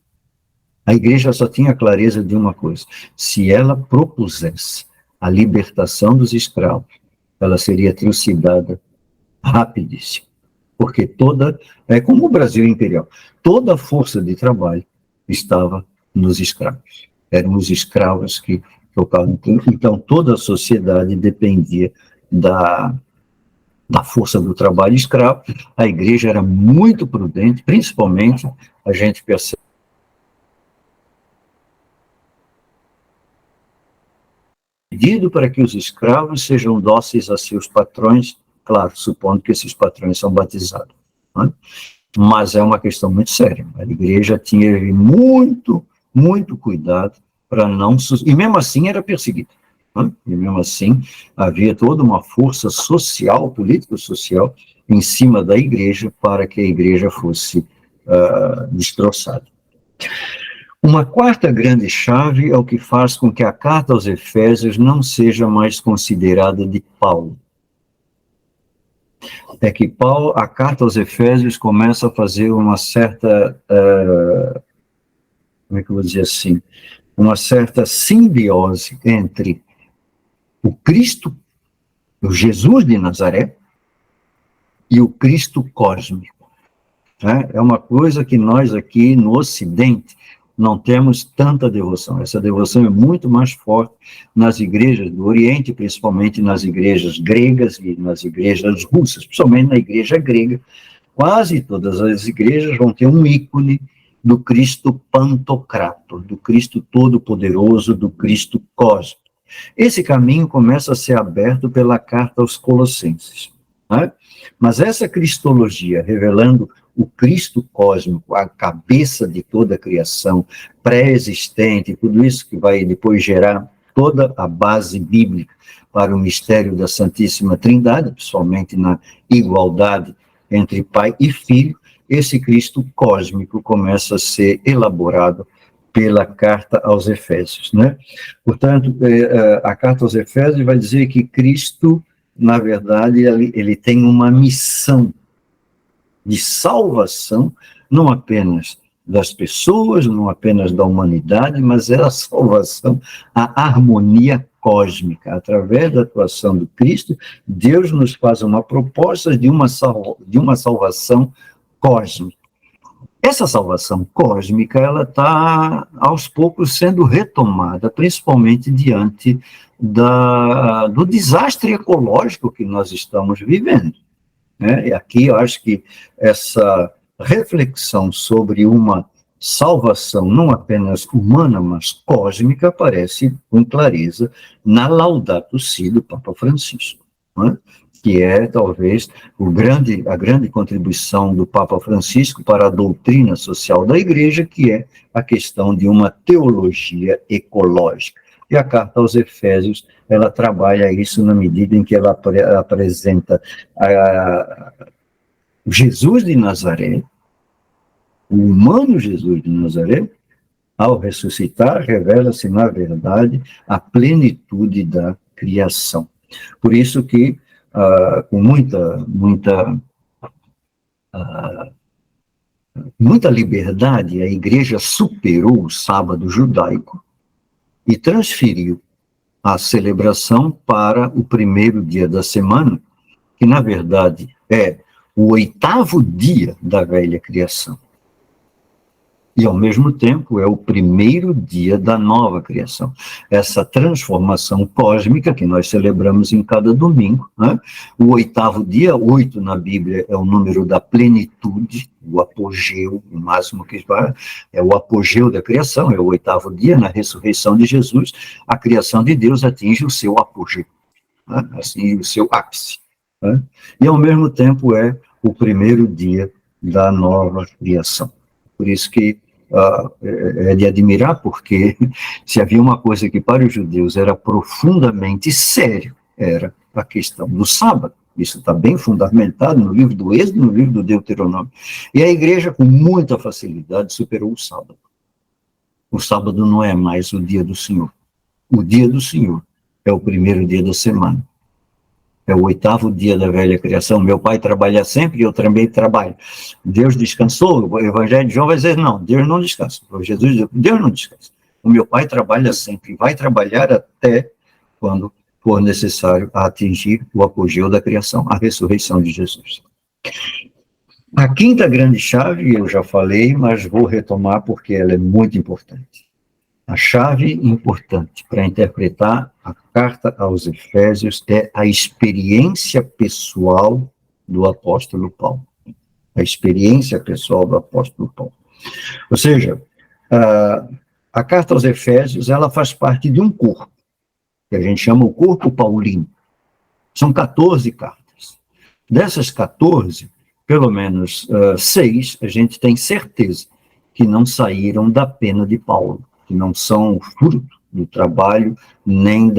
Speaker 1: A igreja só tinha clareza de uma coisa: se ela propusesse a libertação dos escravos, ela seria trucidada rapidíssimo. Porque é como o Brasil imperial, toda a força de trabalho estava nos escravos. Eram os escravos que tocavam. Então, toda a sociedade dependia da força do trabalho escravo. A igreja era muito prudente, principalmente, a gente percebe, pedido para que os escravos sejam dóceis a seus patrões, claro, supondo que esses patrões são batizados. Né? Mas é uma questão muito séria. A igreja tinha muito, muito cuidado para não... E mesmo assim era perseguido. Né? E mesmo assim havia toda uma força social, político-social, em cima da igreja para que a igreja fosse destroçada. Uma quarta grande chave é o que faz com que a carta aos Efésios não seja mais considerada de Paulo. É que a carta aos Efésios começa a fazer uma certa, como é que eu vou dizer assim, uma certa simbiose entre o Cristo, o Jesus de Nazaré, e o Cristo cósmico. Né? É uma coisa que nós aqui no Ocidente não temos tanta devoção. Essa devoção é muito mais forte nas igrejas do Oriente, principalmente nas igrejas gregas e nas igrejas russas, principalmente na igreja grega. Quase todas as igrejas vão ter um ícone do Cristo Pantocrator, do Cristo Todo-Poderoso, do Cristo Cósmico. Esse caminho começa a ser aberto pela carta aos Colossenses. Né? Mas essa cristologia, revelando o Cristo cósmico, a cabeça de toda a criação, pré-existente, tudo isso que vai depois gerar toda a base bíblica para o mistério da Santíssima Trindade, principalmente na igualdade entre Pai e Filho, esse Cristo cósmico começa a ser elaborado pela carta aos Efésios, né? Portanto, a carta aos Efésios vai dizer que Cristo, na verdade, ele tem uma missão de salvação, não apenas das pessoas, não apenas da humanidade, mas é a salvação, a harmonia cósmica. Através da atuação do Cristo, Deus nos faz uma proposta de uma salvação cósmica. Essa salvação cósmica, ela está, aos poucos, sendo retomada, principalmente diante do desastre ecológico que nós estamos vivendo. Né? E aqui eu acho que essa reflexão sobre uma salvação não apenas humana, mas cósmica, aparece com clareza na Laudato Si do Papa Francisco, né? Que é, talvez, a grande contribuição do Papa Francisco para a doutrina social da Igreja, que é a questão de uma teologia ecológica. E a carta aos Efésios, ela trabalha isso na medida em que ela apresenta Jesus de Nazaré, o humano Jesus de Nazaré, ao ressuscitar, revela-se, na verdade, a plenitude da criação. Por isso que, com muita liberdade, a Igreja superou o sábado judaico e transferiu a celebração para o primeiro dia da semana, que, na verdade, é o 8º dia da velha criação. E, ao mesmo tempo, é o primeiro dia da nova criação. Essa transformação cósmica que nós celebramos em cada domingo, né? O 8º dia, 8 na Bíblia, é o número da plenitude, o apogeu, o máximo que vai, é o apogeu da criação, é o 8º dia, na ressurreição de Jesus, a criação de Deus atinge o seu apogeu, né? Assim, o seu ápice. Né? E, ao mesmo tempo, é o primeiro dia da nova criação. Por isso que é de admirar, porque se havia uma coisa que para os judeus era profundamente sério, era a questão do sábado. Isso está bem fundamentado no livro do Êxodo, no livro do Deuteronômio. E a igreja, com muita facilidade, superou o sábado. O sábado não é mais o dia do Senhor. O dia do Senhor é o primeiro dia da semana. É o 8º dia da velha criação. Meu pai trabalha sempre e eu também trabalho. Deus descansou? O Evangelho de João vai dizer, não, Deus não descansa. Jesus diz, Deus não descansa. O meu pai trabalha sempre, vai trabalhar até quando for necessário atingir o apogeu da criação, a ressurreição de Jesus. A quinta grande chave, eu já falei, mas vou retomar porque ela é muito importante. A chave importante para interpretar a carta aos Efésios é a experiência pessoal do apóstolo Paulo. A experiência pessoal do apóstolo Paulo. Ou seja, a carta aos Efésios, ela faz parte de um corpo, que a gente chama o corpo paulino. São 14 cartas. Dessas 14, pelo menos 6, a gente tem certeza que não saíram da pena de Paulo. que não são fruto do trabalho, nem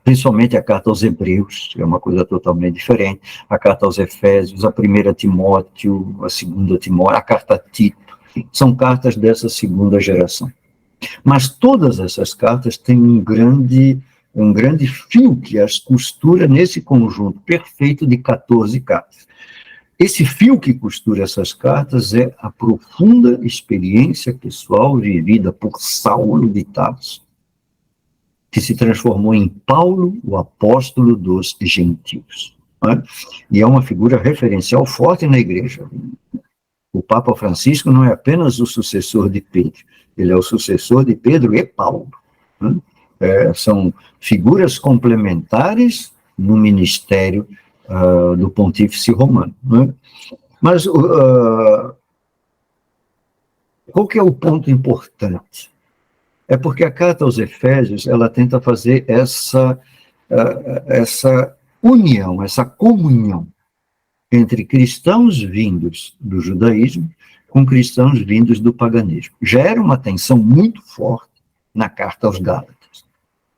Speaker 1: principalmente a carta aos Hebreus, que é uma coisa totalmente diferente, a carta aos Efésios, a primeira Timóteo, a segunda Timóteo, a carta a Tito, são cartas dessa segunda geração. Mas todas essas cartas têm um grande fio que as costura nesse conjunto perfeito de 14 cartas. Esse fio que costura essas cartas é a profunda experiência pessoal vivida por Saulo de Tarso, que se transformou em Paulo, o apóstolo dos gentios. Né? E é uma figura referencial forte na igreja. O Papa Francisco não é apenas o sucessor de Pedro, ele é o sucessor de Pedro e Paulo. Né? São figuras complementares no ministério do Pontífice Romano. Né? Mas qual que é o ponto importante? É porque a carta aos Efésios, ela tenta fazer essa união, essa comunhão entre cristãos vindos do judaísmo com cristãos vindos do paganismo. Já era uma tensão muito forte na carta aos Gálatas,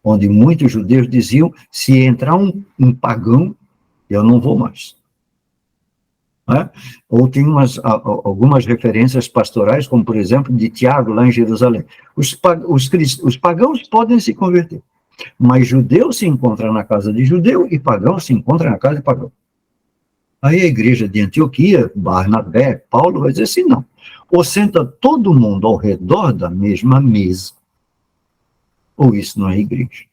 Speaker 1: onde muitos judeus diziam, se entrar um pagão, eu não vou mais. Né? Ou tem algumas referências pastorais, como, por exemplo, de Tiago, lá em Jerusalém. Os pagãos podem se converter, mas judeu se encontra na casa de judeu e pagão se encontra na casa de pagão. Aí a igreja de Antioquia, Barnabé, Paulo, vai dizer assim, não. Ou senta todo mundo ao redor da mesma mesa, ou isso não é igreja.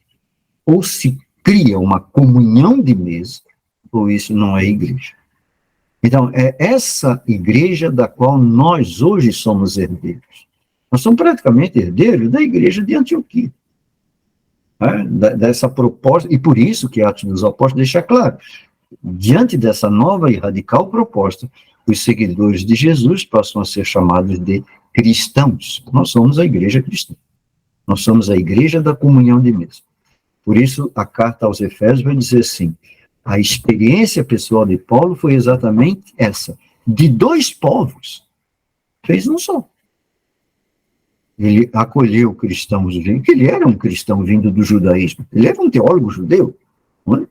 Speaker 1: Ou se cria uma comunhão de mesa, ou isso não é igreja. Então, é essa igreja da qual nós hoje somos herdeiros. Nós somos praticamente herdeiros da igreja de Antioquia. Né? Dessa proposta, e por isso que Atos dos Apóstolos deixa claro, diante dessa nova e radical proposta, os seguidores de Jesus passam a ser chamados de cristãos. Nós somos a igreja cristã. Nós somos a igreja da comunhão de mesa. Por isso, a carta aos Efésios vai dizer assim, a experiência pessoal de Paulo foi exatamente essa. De dois povos, fez um só. Ele acolheu cristãos, que ele era um cristão vindo do judaísmo. Ele era um teólogo judeu, não é?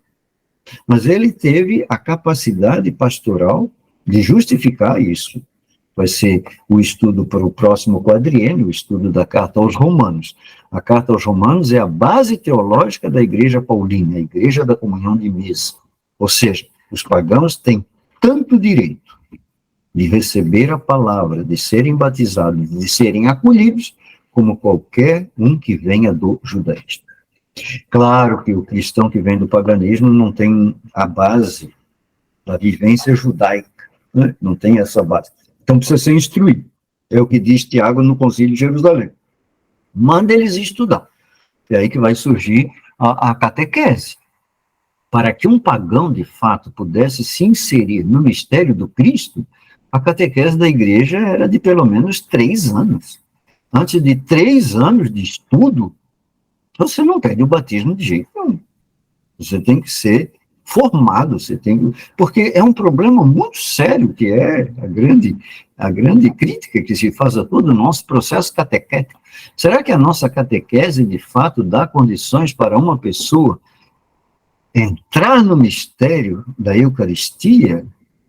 Speaker 1: Mas ele teve a capacidade pastoral de justificar isso. Vai ser o estudo para o próximo quadriênio, o estudo da Carta aos Romanos. A Carta aos Romanos é a base teológica da Igreja Paulina, a Igreja da Comunhão de Mesa. Ou seja, os pagãos têm tanto direito de receber a palavra, de serem batizados, de serem acolhidos, como qualquer um que venha do judaísmo. Claro que o cristão que vem do paganismo não tem a base da vivência judaica, né? Não tem essa base. Então precisa ser instruído. É o que diz Tiago no Concílio de Jerusalém. Manda eles estudar. É aí que vai surgir a catequese. Para que um pagão, de fato, pudesse se inserir no mistério do Cristo, a catequese da igreja era de pelo menos 3 anos. Antes de 3 anos de estudo, você não pede o batismo de jeito nenhum. Você tem que ser formado, porque é um problema muito sério, que é a grande crítica que se faz a todo o nosso processo catequético. Será que a nossa catequese, de fato, dá condições para uma pessoa entrar no mistério da Eucaristia,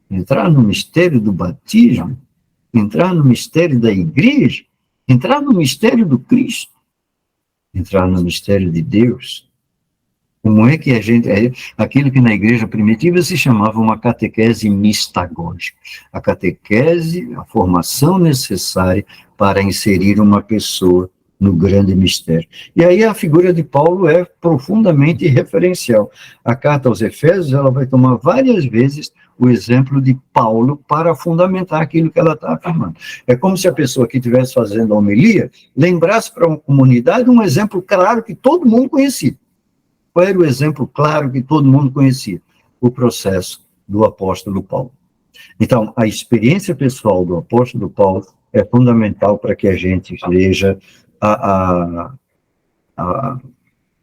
Speaker 1: entrar no mistério do batismo, entrar no mistério da igreja, entrar no mistério do Cristo, entrar no mistério de Deus? Como é que a gente... aquilo que na igreja primitiva se chamava uma catequese mistagógica. A catequese, a formação necessária para inserir uma pessoa no grande mistério. E aí a figura de Paulo é profundamente referencial. A carta aos Efésios, ela vai tomar várias vezes o exemplo de Paulo para fundamentar aquilo que ela está afirmando. É como se a pessoa que estivesse fazendo a homilia lembrasse para uma comunidade um exemplo claro que todo mundo conhecia. Qual era o exemplo claro que todo mundo conhecia? O processo do apóstolo Paulo. Então, a experiência pessoal do apóstolo Paulo é fundamental para que a gente veja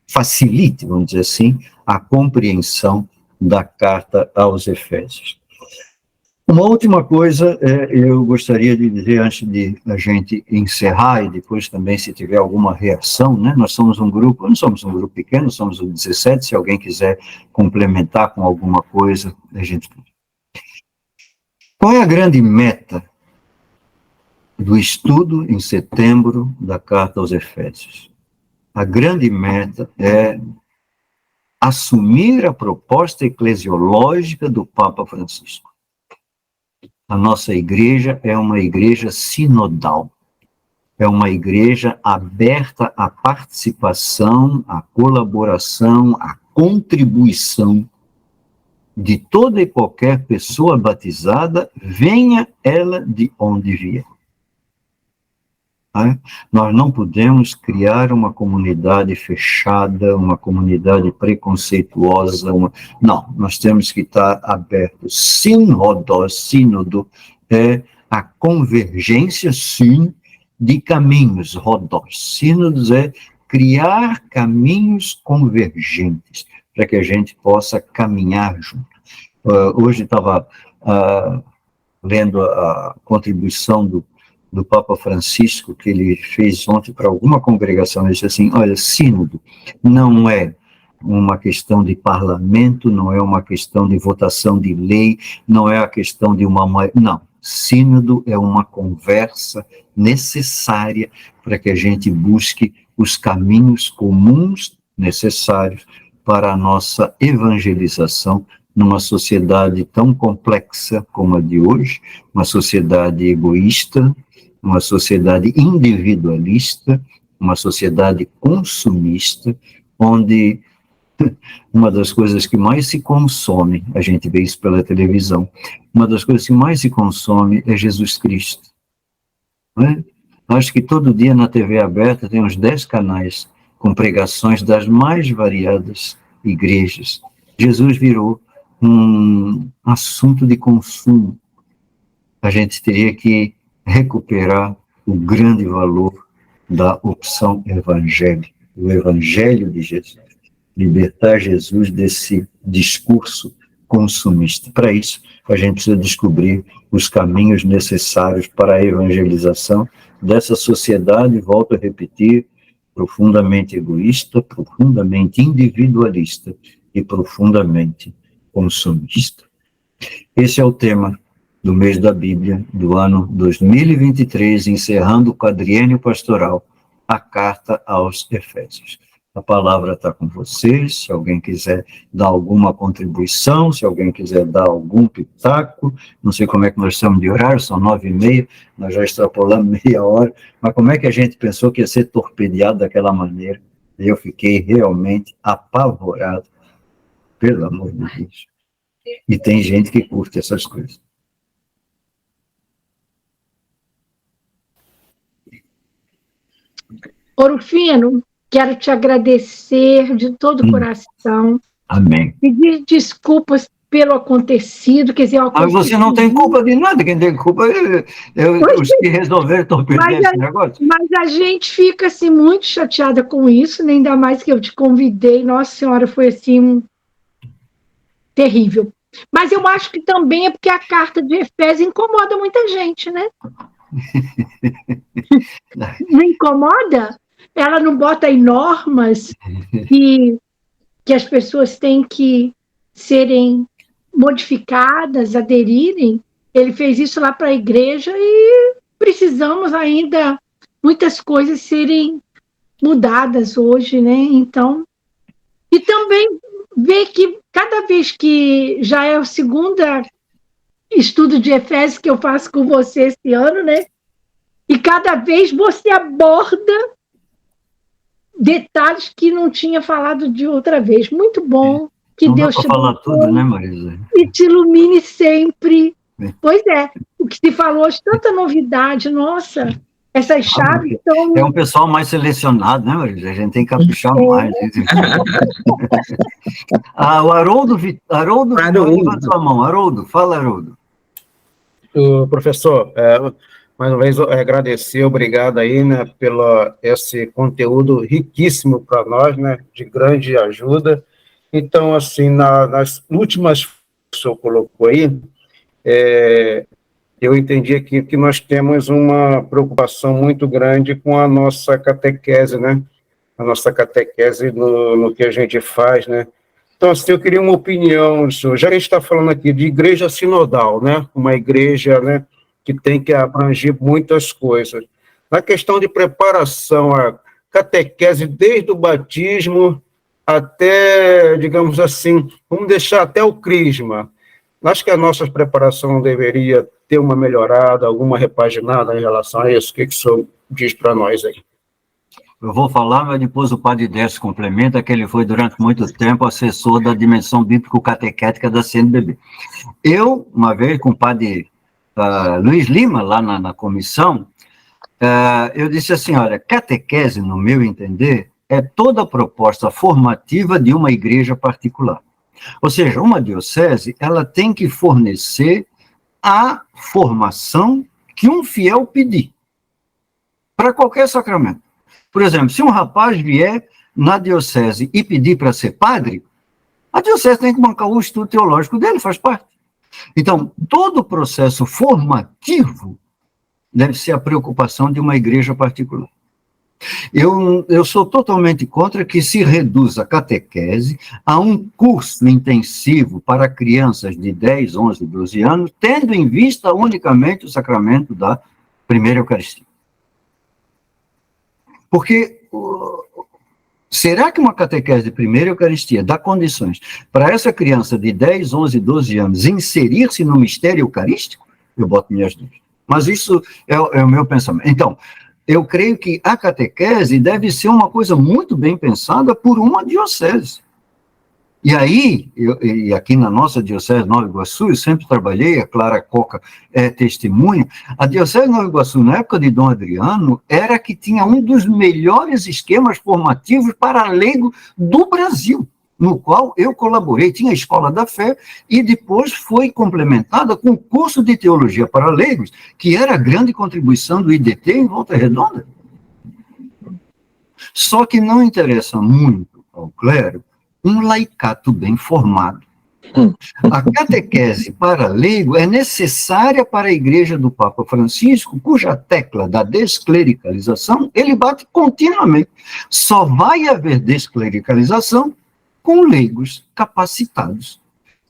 Speaker 1: facilite, vamos dizer assim, a compreensão da carta aos Efésios. Uma última coisa, eu gostaria de dizer, antes de a gente encerrar, e depois também, se tiver alguma reação, né? Nós somos um grupo, não somos um grupo pequeno, somos o 17, se alguém quiser complementar com alguma coisa, a gente... Qual é a grande meta do estudo em setembro da Carta aos Efésios? A grande meta é assumir a proposta eclesiológica do Papa Francisco. A nossa igreja é uma igreja sinodal, é uma igreja aberta à participação, à colaboração, à contribuição de toda e qualquer pessoa batizada, venha ela de onde vier. Nós não podemos criar uma comunidade fechada, uma comunidade preconceituosa. Não, nós temos que estar abertos. Sínodo é a convergência, sim, de caminhos. Sínodos é criar caminhos convergentes para que a gente possa caminhar junto. Hoje estava lendo a contribuição do Papa Francisco, que ele fez ontem para alguma congregação. Ele disse assim: olha, sínodo não é uma questão de parlamento, não é uma questão de votação de lei, não é a questão de não, sínodo é uma conversa necessária para que a gente busque os caminhos comuns necessários para a nossa evangelização numa sociedade tão complexa como a de hoje, uma sociedade egoísta, uma sociedade individualista, uma sociedade consumista, onde uma das coisas que mais se consome, a gente vê isso pela televisão, uma das coisas que mais se consome é Jesus Cristo. Não é? Acho que todo dia na TV aberta tem uns 10 canais com pregações das mais variadas igrejas. Jesus virou um assunto de consumo. A gente teria que recuperar o grande valor da opção evangélica, o evangelho de Jesus, libertar Jesus desse discurso consumista. Para isso, a gente precisa descobrir os caminhos necessários para a evangelização dessa sociedade, volto a repetir, profundamente egoísta, profundamente individualista e profundamente consumista. Esse é o tema do mês da Bíblia, do ano 2023, encerrando o quadriênio pastoral, a carta aos Efésios. A palavra está com vocês, se alguém quiser dar alguma contribuição, se alguém quiser dar algum pitaco, não sei como é que nós estamos de horário, são 9h30, nós já extrapolamos meia hora, mas como é que a gente pensou que ia ser torpedeado daquela maneira? Eu fiquei realmente apavorado, pelo amor de Deus. E tem gente que curte essas coisas.
Speaker 2: Orofino, quero te agradecer de todo o coração.
Speaker 1: Amém.
Speaker 2: Pedir desculpas pelo acontecido, quer dizer...
Speaker 1: Mas você não tem culpa de nada, quem tem culpa é os que resolveram torpedear esse negócio.
Speaker 2: Mas a gente fica, assim, muito chateada com isso, né? Ainda mais que eu te convidei, nossa senhora, foi, assim, terrível. Mas eu acho que também é porque a carta de Efésios incomoda muita gente, né? Não incomoda? Ela não bota em normas que as pessoas têm que serem modificadas, aderirem. Ele fez isso lá para a igreja e precisamos ainda muitas coisas serem mudadas hoje, né? Então, e também ver que cada vez que já é o segundo estudo de Efésios que eu faço com você esse ano, né? E cada vez você aborda detalhes que não tinha falado de outra vez. Muito bom. Que
Speaker 1: não
Speaker 2: Deus
Speaker 1: dá
Speaker 2: te
Speaker 1: falar tudo, né, Marisa?
Speaker 2: E te ilumine sempre. Pois é, o que se falou hoje, tanta novidade, nossa, essas chaves estão...
Speaker 1: É um pessoal mais selecionado, né, Marisa? A gente tem que caprichar mais. O Haroldo levanta sua mão. Haroldo, fala, Haroldo.
Speaker 3: Professor, mais uma vez agradecer, obrigado aí, né, pelo esse conteúdo riquíssimo para nós, né, de grande ajuda. Então, assim, nas últimas que o senhor colocou aí, eu entendi aqui que nós temos uma preocupação muito grande com a nossa catequese, né? A nossa catequese no que a gente faz, né? Então, assim, eu queria uma opinião, senhor. Já que a gente está falando aqui de igreja sinodal, né? Uma igreja, né, que tem que abranger muitas coisas. Na questão de preparação, a catequese desde o batismo até, digamos assim, vamos deixar até o crisma. Acho que a nossa preparação deveria ter uma melhorada, alguma repaginada em relação a isso. O que o senhor diz para nós aí?
Speaker 1: Eu vou falar, mas depois o padre Décio complementa, que ele foi durante muito tempo assessor da dimensão bíblico-catequética da CNBB. Eu, uma vez com o padre Luiz Lima, lá na comissão, eu disse assim, olha, catequese, no meu entender, é toda a proposta formativa de uma igreja particular. Ou seja, uma diocese, ela tem que fornecer a formação que um fiel pedir, para qualquer sacramento. Por exemplo, se um rapaz vier na diocese e pedir para ser padre, a diocese tem que bancar o estudo teológico dele, faz parte. Então, todo o processo formativo deve ser a preocupação de uma igreja particular. Eu sou totalmente contra que se reduza a catequese a um curso intensivo para crianças de 10, 11, 12 anos, tendo em vista unicamente o sacramento da primeira Eucaristia. Porque será que uma catequese de primeira Eucaristia dá condições para essa criança de 10, 11, 12 anos inserir-se no mistério eucarístico? Eu boto minhas dúvidas. Mas isso é o meu pensamento. Então, eu creio que a catequese deve ser uma coisa muito bem pensada por uma diocese. E aí, e aqui na nossa diocese de Nova Iguaçu, eu sempre trabalhei, a Clara Coca é testemunha, a diocese de Nova Iguaçu, na época de Dom Adriano, era a que tinha um dos melhores esquemas formativos para leigo do Brasil, no qual eu colaborei, tinha a Escola da Fé, e depois foi complementada com o curso de Teologia para Leigos, que era a grande contribuição do IDT em Volta Redonda. Só que não interessa muito ao clero um laicato bem formado. A catequese para leigo é necessária para a Igreja do Papa Francisco, cuja tecla da desclericalização ele bate continuamente. Só vai haver desclericalização com leigos capacitados.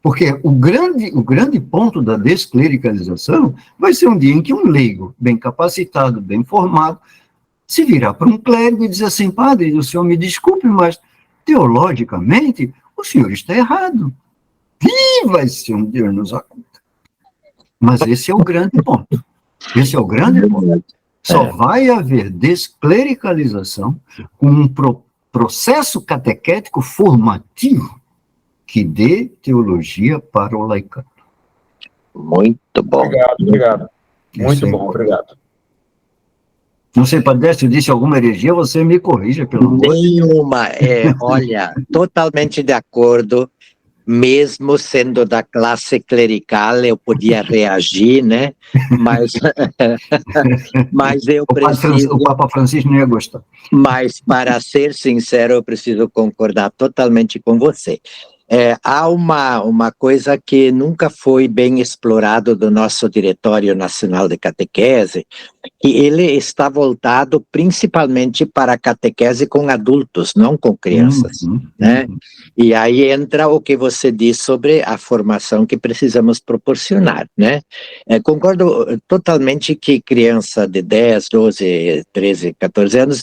Speaker 1: Porque o grande ponto da desclericalização vai ser um dia em que um leigo bem capacitado, bem formado, se virar para um clérigo e dizer assim, padre, o senhor me desculpe, mas teologicamente o senhor está errado. E vai ser um Deus nos acuda. Mas esse é o grande ponto. Esse é o grande ponto. Só vai haver desclericalização com um processo catequético formativo que dê teologia para o laicato.
Speaker 4: Muito bom.
Speaker 3: Obrigado. Muito bom, obrigado.
Speaker 1: Não sei, Padre Décio, eu disse alguma heresia, você me corrija, pelo amor.
Speaker 4: Nenhuma. Olha, totalmente de acordo. Mesmo sendo da classe clerical, eu podia reagir, né? Mas eu preciso...
Speaker 1: O Papa Francisco não ia gostar.
Speaker 4: Mas, para ser sincero, eu preciso concordar totalmente com você. Há uma coisa que nunca foi bem explorado do nosso Diretório Nacional de Catequese, que ele está voltado principalmente para a catequese com adultos, não com crianças, né? E aí entra o que você diz sobre a formação que precisamos proporcionar, né? Concordo totalmente que criança de 10, 12, 13, 14 anos,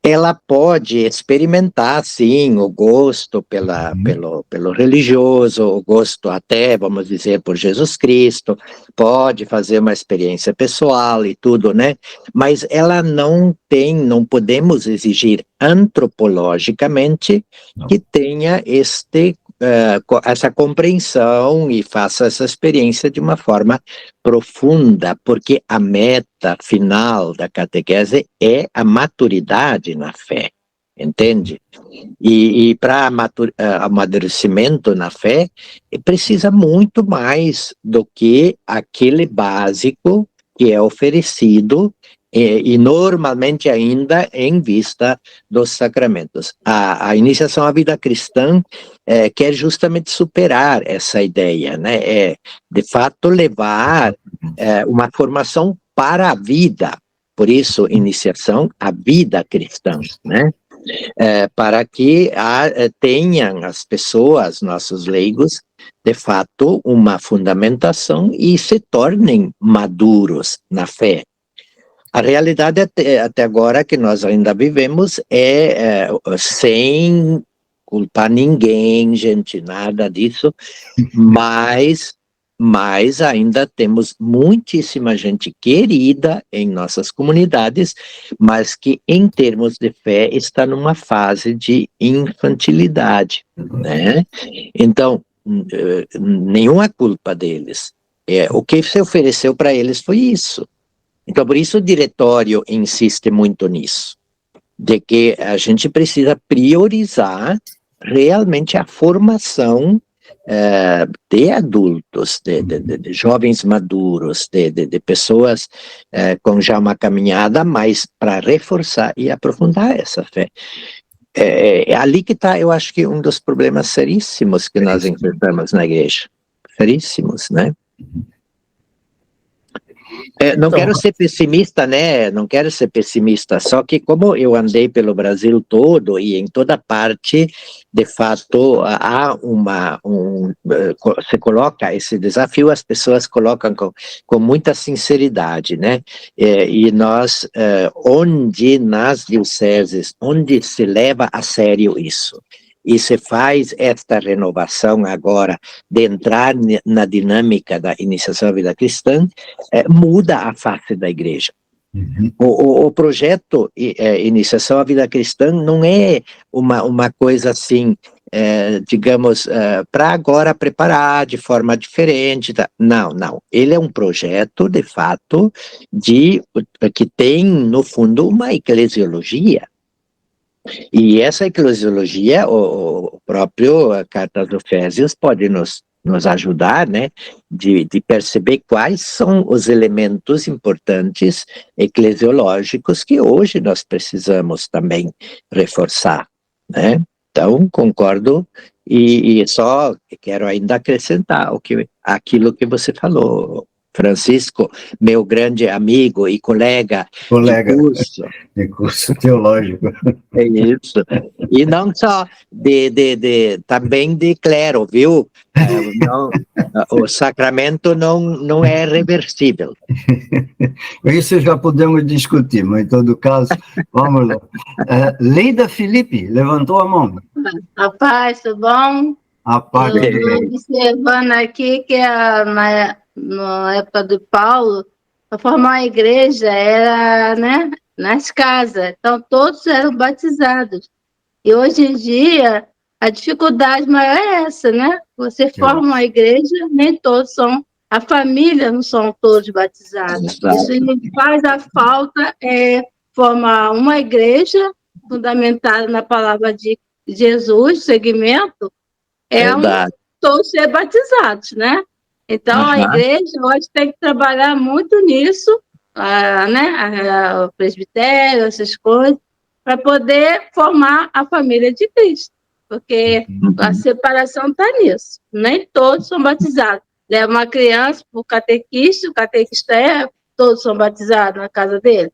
Speaker 4: ela pode experimentar, sim, o gosto pelo religioso, o gosto até, vamos dizer, por Jesus Cristo, pode fazer uma experiência pessoal e tudo, né? Mas ela não podemos exigir antropologicamente que tenha essa compreensão e faça essa experiência de uma forma profunda, porque a meta final da catequese é a maturidade na fé, entende? E para amadurecimento na fé, precisa muito mais do que aquele básico que é oferecido e normalmente ainda em vista dos sacramentos. A iniciação à vida cristã quer justamente superar essa ideia, né? De fato, levar uma formação para a vida, por isso, iniciação à vida cristã, né? Para que tenham as pessoas, nossos leigos, de fato, uma fundamentação e se tornem maduros na fé. A realidade até agora que nós ainda vivemos sem culpar ninguém, gente, nada disso, mas ainda temos muitíssima gente querida em nossas comunidades, mas que em termos de fé está numa fase de infantilidade, né? Então, nenhuma culpa deles. O que se ofereceu para eles foi isso. Então, por isso o diretório insiste muito nisso, de que a gente precisa priorizar realmente a formação de adultos, de jovens maduros, de pessoas com já uma caminhada, mas para reforçar e aprofundar essa fé. É ali que está, eu acho que um dos problemas seríssimos que nós enfrentamos na igreja. Seríssimos, né? Não quero ser pessimista, né? Não quero ser pessimista, só que como eu andei pelo Brasil todo e em toda parte, de fato, há se coloca esse desafio, as pessoas colocam com muita sinceridade, né? E nós, onde nas dioceses, onde se leva a sério isso, e se faz esta renovação agora de entrar na dinâmica da iniciação à vida cristã, muda a face da igreja. Uhum. O projeto Iniciação à Vida Cristã não é uma coisa assim, digamos, para agora preparar de forma diferente. Não. Ele é um projeto, de fato, que tem, no fundo, uma eclesiologia. E essa eclesiologia, o próprio Carta aos Efésios pode nos ajudar, né, de perceber quais são os elementos importantes eclesiológicos que hoje nós precisamos também reforçar, né? Então, concordo e só quero ainda acrescentar aquilo que você falou, Francisco, meu grande amigo e colega
Speaker 1: de curso teológico.
Speaker 4: É isso. E não só também de clero, viu? O sacramento não é reversível.
Speaker 1: Isso já podemos discutir, mas em todo caso, vamos lá. Leida Felipe, levantou a mão.
Speaker 5: Rapaz, tudo bom?
Speaker 1: A paz.
Speaker 5: Eu estou observando aqui que na época do Paulo, para formar uma igreja era, né, nas casas, então todos eram batizados. E hoje em dia, a dificuldade maior é essa, né? Você forma uma igreja, nem todos são, a família não são todos batizados. Isso faz a falta formar uma igreja fundamentada na palavra de Jesus, segmento, todos ser batizados, né? Então, a igreja hoje tem que trabalhar muito nisso, né? O presbitério, essas coisas, para poder formar a família de Cristo, porque a separação está nisso. Nem todos são batizados. Leva uma criança para o catequista todos são batizados na casa dele.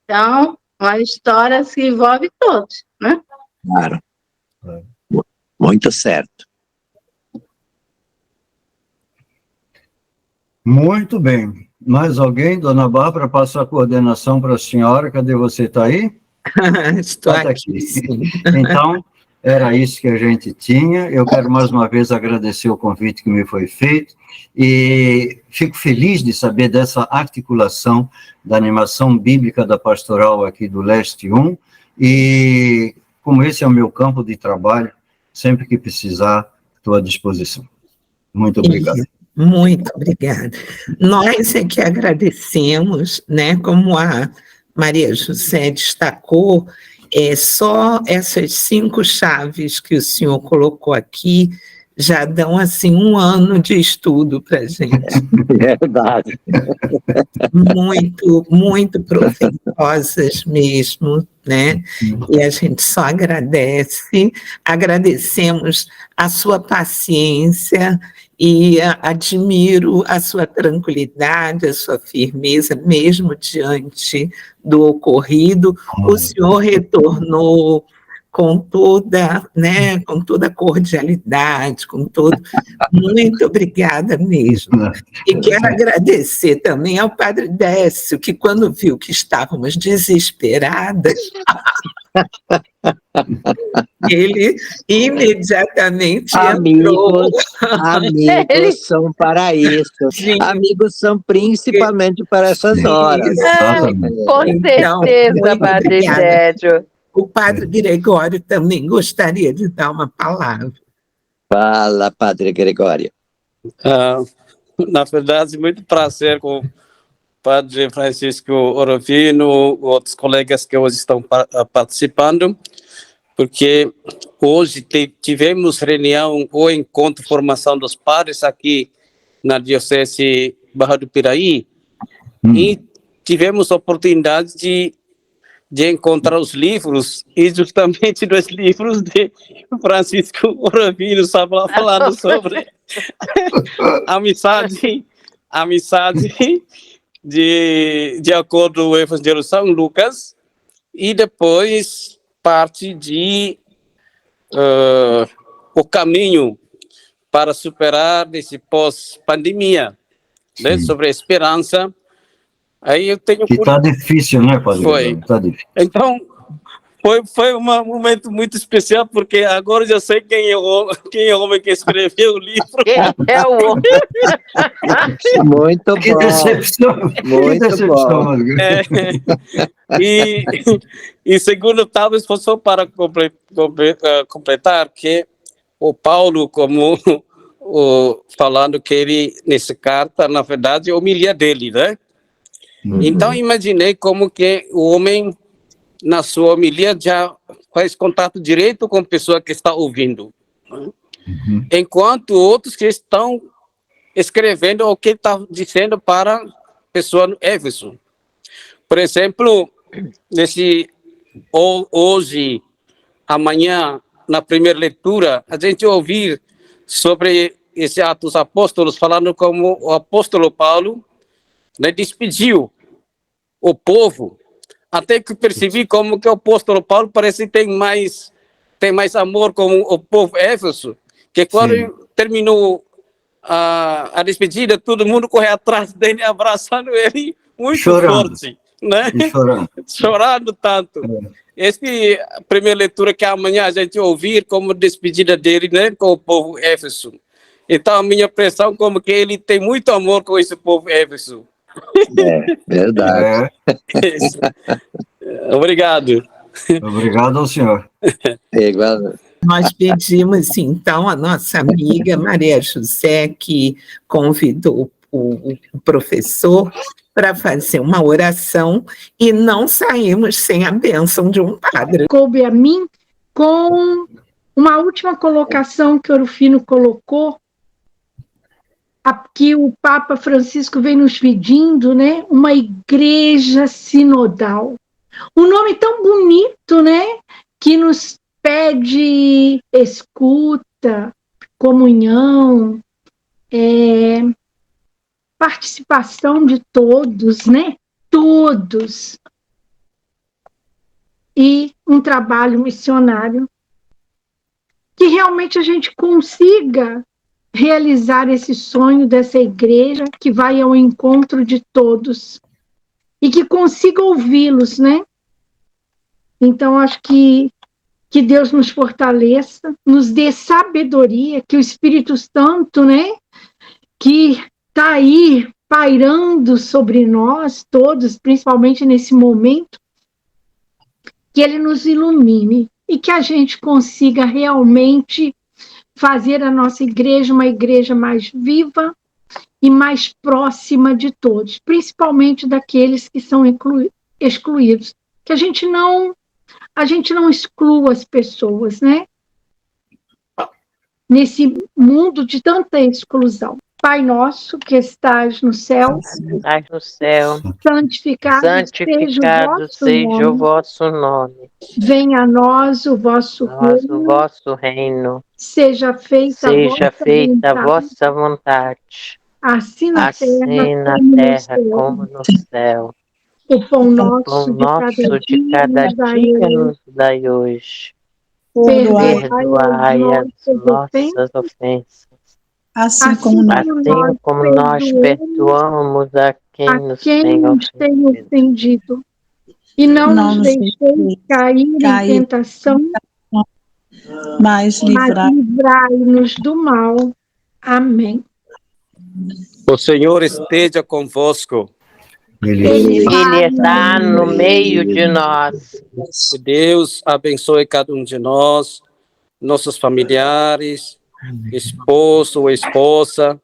Speaker 5: Então, uma história que envolve todos, né?
Speaker 4: Claro. Muito certo.
Speaker 1: Muito bem. Mais alguém? Dona Bárbara, passa a coordenação para a senhora. Cadê você? Está aí?
Speaker 6: Estou aqui.
Speaker 1: Então, era isso que a gente tinha. Eu quero mais uma vez agradecer o convite que me foi feito e fico feliz de saber dessa articulação da animação bíblica da pastoral aqui do Leste 1 e como esse é o meu campo de trabalho, sempre que precisar, estou à disposição. Muito obrigado.
Speaker 6: Muito obrigada. Nós é que agradecemos, né, como a Maria José destacou, só essas 5 chaves que o senhor colocou aqui já dão, assim, 1 ano de estudo para a gente.
Speaker 4: É verdade.
Speaker 6: Muito, muito proveitoso. generosas mesmo, né? E a gente só agradece, agradecemos a sua paciência e admiro a sua tranquilidade, a sua firmeza, mesmo diante do ocorrido. O senhor retornou com toda, né, com toda cordialidade, com todo. Muito obrigada mesmo. E quero agradecer também ao Padre Décio, que quando viu que estávamos desesperadas, ele imediatamente entrou.
Speaker 4: Amigos são para isso.
Speaker 6: Sim.
Speaker 4: Amigos são principalmente para essas horas.
Speaker 7: Com certeza, Padre Décio.
Speaker 6: O Padre Gregório também gostaria de dar uma palavra.
Speaker 4: Fala, Padre Gregório.
Speaker 8: Na verdade, muito prazer com o Padre Francisco Orovino, outros colegas que hoje estão participando, porque hoje tivemos reunião ou encontro formação dos padres aqui na Diocese Barra do Piraí, e tivemos a oportunidade de encontrar os livros, e justamente dos livros de Francisco Orovino, estava falando sobre a mensagem de acordo com o Evangelho de São Lucas, e depois parte de o caminho para superar esse pós-pandemia, né, sobre a esperança. Aí eu tenho...
Speaker 1: Que está difícil, né, Padre?
Speaker 8: Foi.
Speaker 1: Tá difícil.
Speaker 8: Então, foi um momento muito especial, porque agora já sei quem é o homem que escreveu o livro.
Speaker 7: Quem é o homem?
Speaker 4: Muito
Speaker 1: Que
Speaker 4: bom.
Speaker 1: decepção!
Speaker 4: Muito
Speaker 1: Que decepção!
Speaker 8: E segundo, talvez fosse só para completar, que o Paulo, como falando que ele, nessa carta, na verdade, é homilia dele, né? Então, imaginei como que o homem, na sua homilia, já faz contato direto com a pessoa que está ouvindo. Enquanto outros que estão escrevendo o que está dizendo para a pessoa no Éfeso. Por exemplo, hoje, amanhã, na primeira leitura, a gente ouvir sobre esse Atos Apóstolos, falando como o apóstolo Paulo, né, despediu o povo, até que percebi como que o apóstolo Paulo parece que tem mais amor com o povo Éfeso, que quando terminou a despedida, todo mundo corre atrás dele, abraçando ele muito forte, né? Chorando tanto. Essa é a primeira leitura que amanhã a gente ouvir como despedida dele, né, com o povo Éfeso. Então, a minha impressão como que ele tem muito amor com esse povo Éfeso.
Speaker 4: É verdade.
Speaker 8: Obrigado.
Speaker 1: Obrigado ao senhor.
Speaker 4: Igual.
Speaker 6: Nós pedimos, então, a nossa amiga Maria José, que convidou o professor para fazer uma oração, e não saímos sem a bênção de um padre.
Speaker 2: Coube a mim com uma última colocação que Orofino colocou, que o Papa Francisco vem nos pedindo, né? Uma igreja sinodal. Um nome tão bonito, né? Que nos pede escuta, comunhão, participação de todos, né? Todos. E um trabalho missionário. Que realmente a gente consiga realizar esse sonho dessa igreja que vai ao encontro de todos e que consiga ouvi-los, né? Então, acho que Deus nos fortaleça, nos dê sabedoria, que o Espírito Santo, né, que está aí pairando sobre nós todos, principalmente nesse momento, que ele nos ilumine e que a gente consiga realmente fazer a nossa igreja uma igreja mais viva e mais próxima de todos, principalmente daqueles que são excluídos. Que a gente não exclua as pessoas, né? Nesse mundo de tanta exclusão. Pai nosso que estás no céu,
Speaker 7: Estás no céu,
Speaker 2: santificado
Speaker 7: santificado seja o vosso nome.
Speaker 2: Venha a nós o vosso
Speaker 7: Nós, o
Speaker 2: reino,
Speaker 7: vosso reino,
Speaker 2: seja feita
Speaker 7: seja feita a
Speaker 2: vontade,
Speaker 7: vossa vontade,
Speaker 2: assim na
Speaker 7: assim na terra como no céu.
Speaker 2: O pão
Speaker 7: O
Speaker 2: nosso
Speaker 7: pão nosso de cada dia nos dai hoje. Perdoai as nossas ofensas,
Speaker 9: assim como
Speaker 7: nós perdoamos a quem nos tem
Speaker 2: ofendido. E não nos deixeis cair em tentação,
Speaker 9: mas
Speaker 2: livrai-nos do mal. Amém.
Speaker 8: O Senhor esteja convosco.
Speaker 7: Ele está no meio de nós.
Speaker 8: Que Deus abençoe cada um de nós, nossos familiares, esposo ou esposa,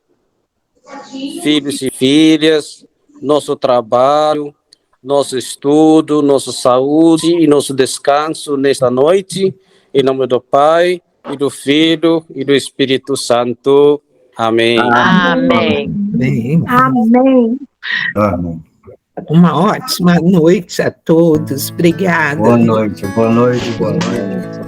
Speaker 8: filhos e filhas, nosso trabalho, nosso estudo, nossa saúde e nosso descanso nesta noite. Em nome do Pai, e do Filho, e do Espírito Santo. Amém.
Speaker 7: Amém.
Speaker 2: Amém.
Speaker 1: Amém.
Speaker 6: Uma ótima noite a todos. Obrigada.
Speaker 1: Boa noite, boa noite, boa noite.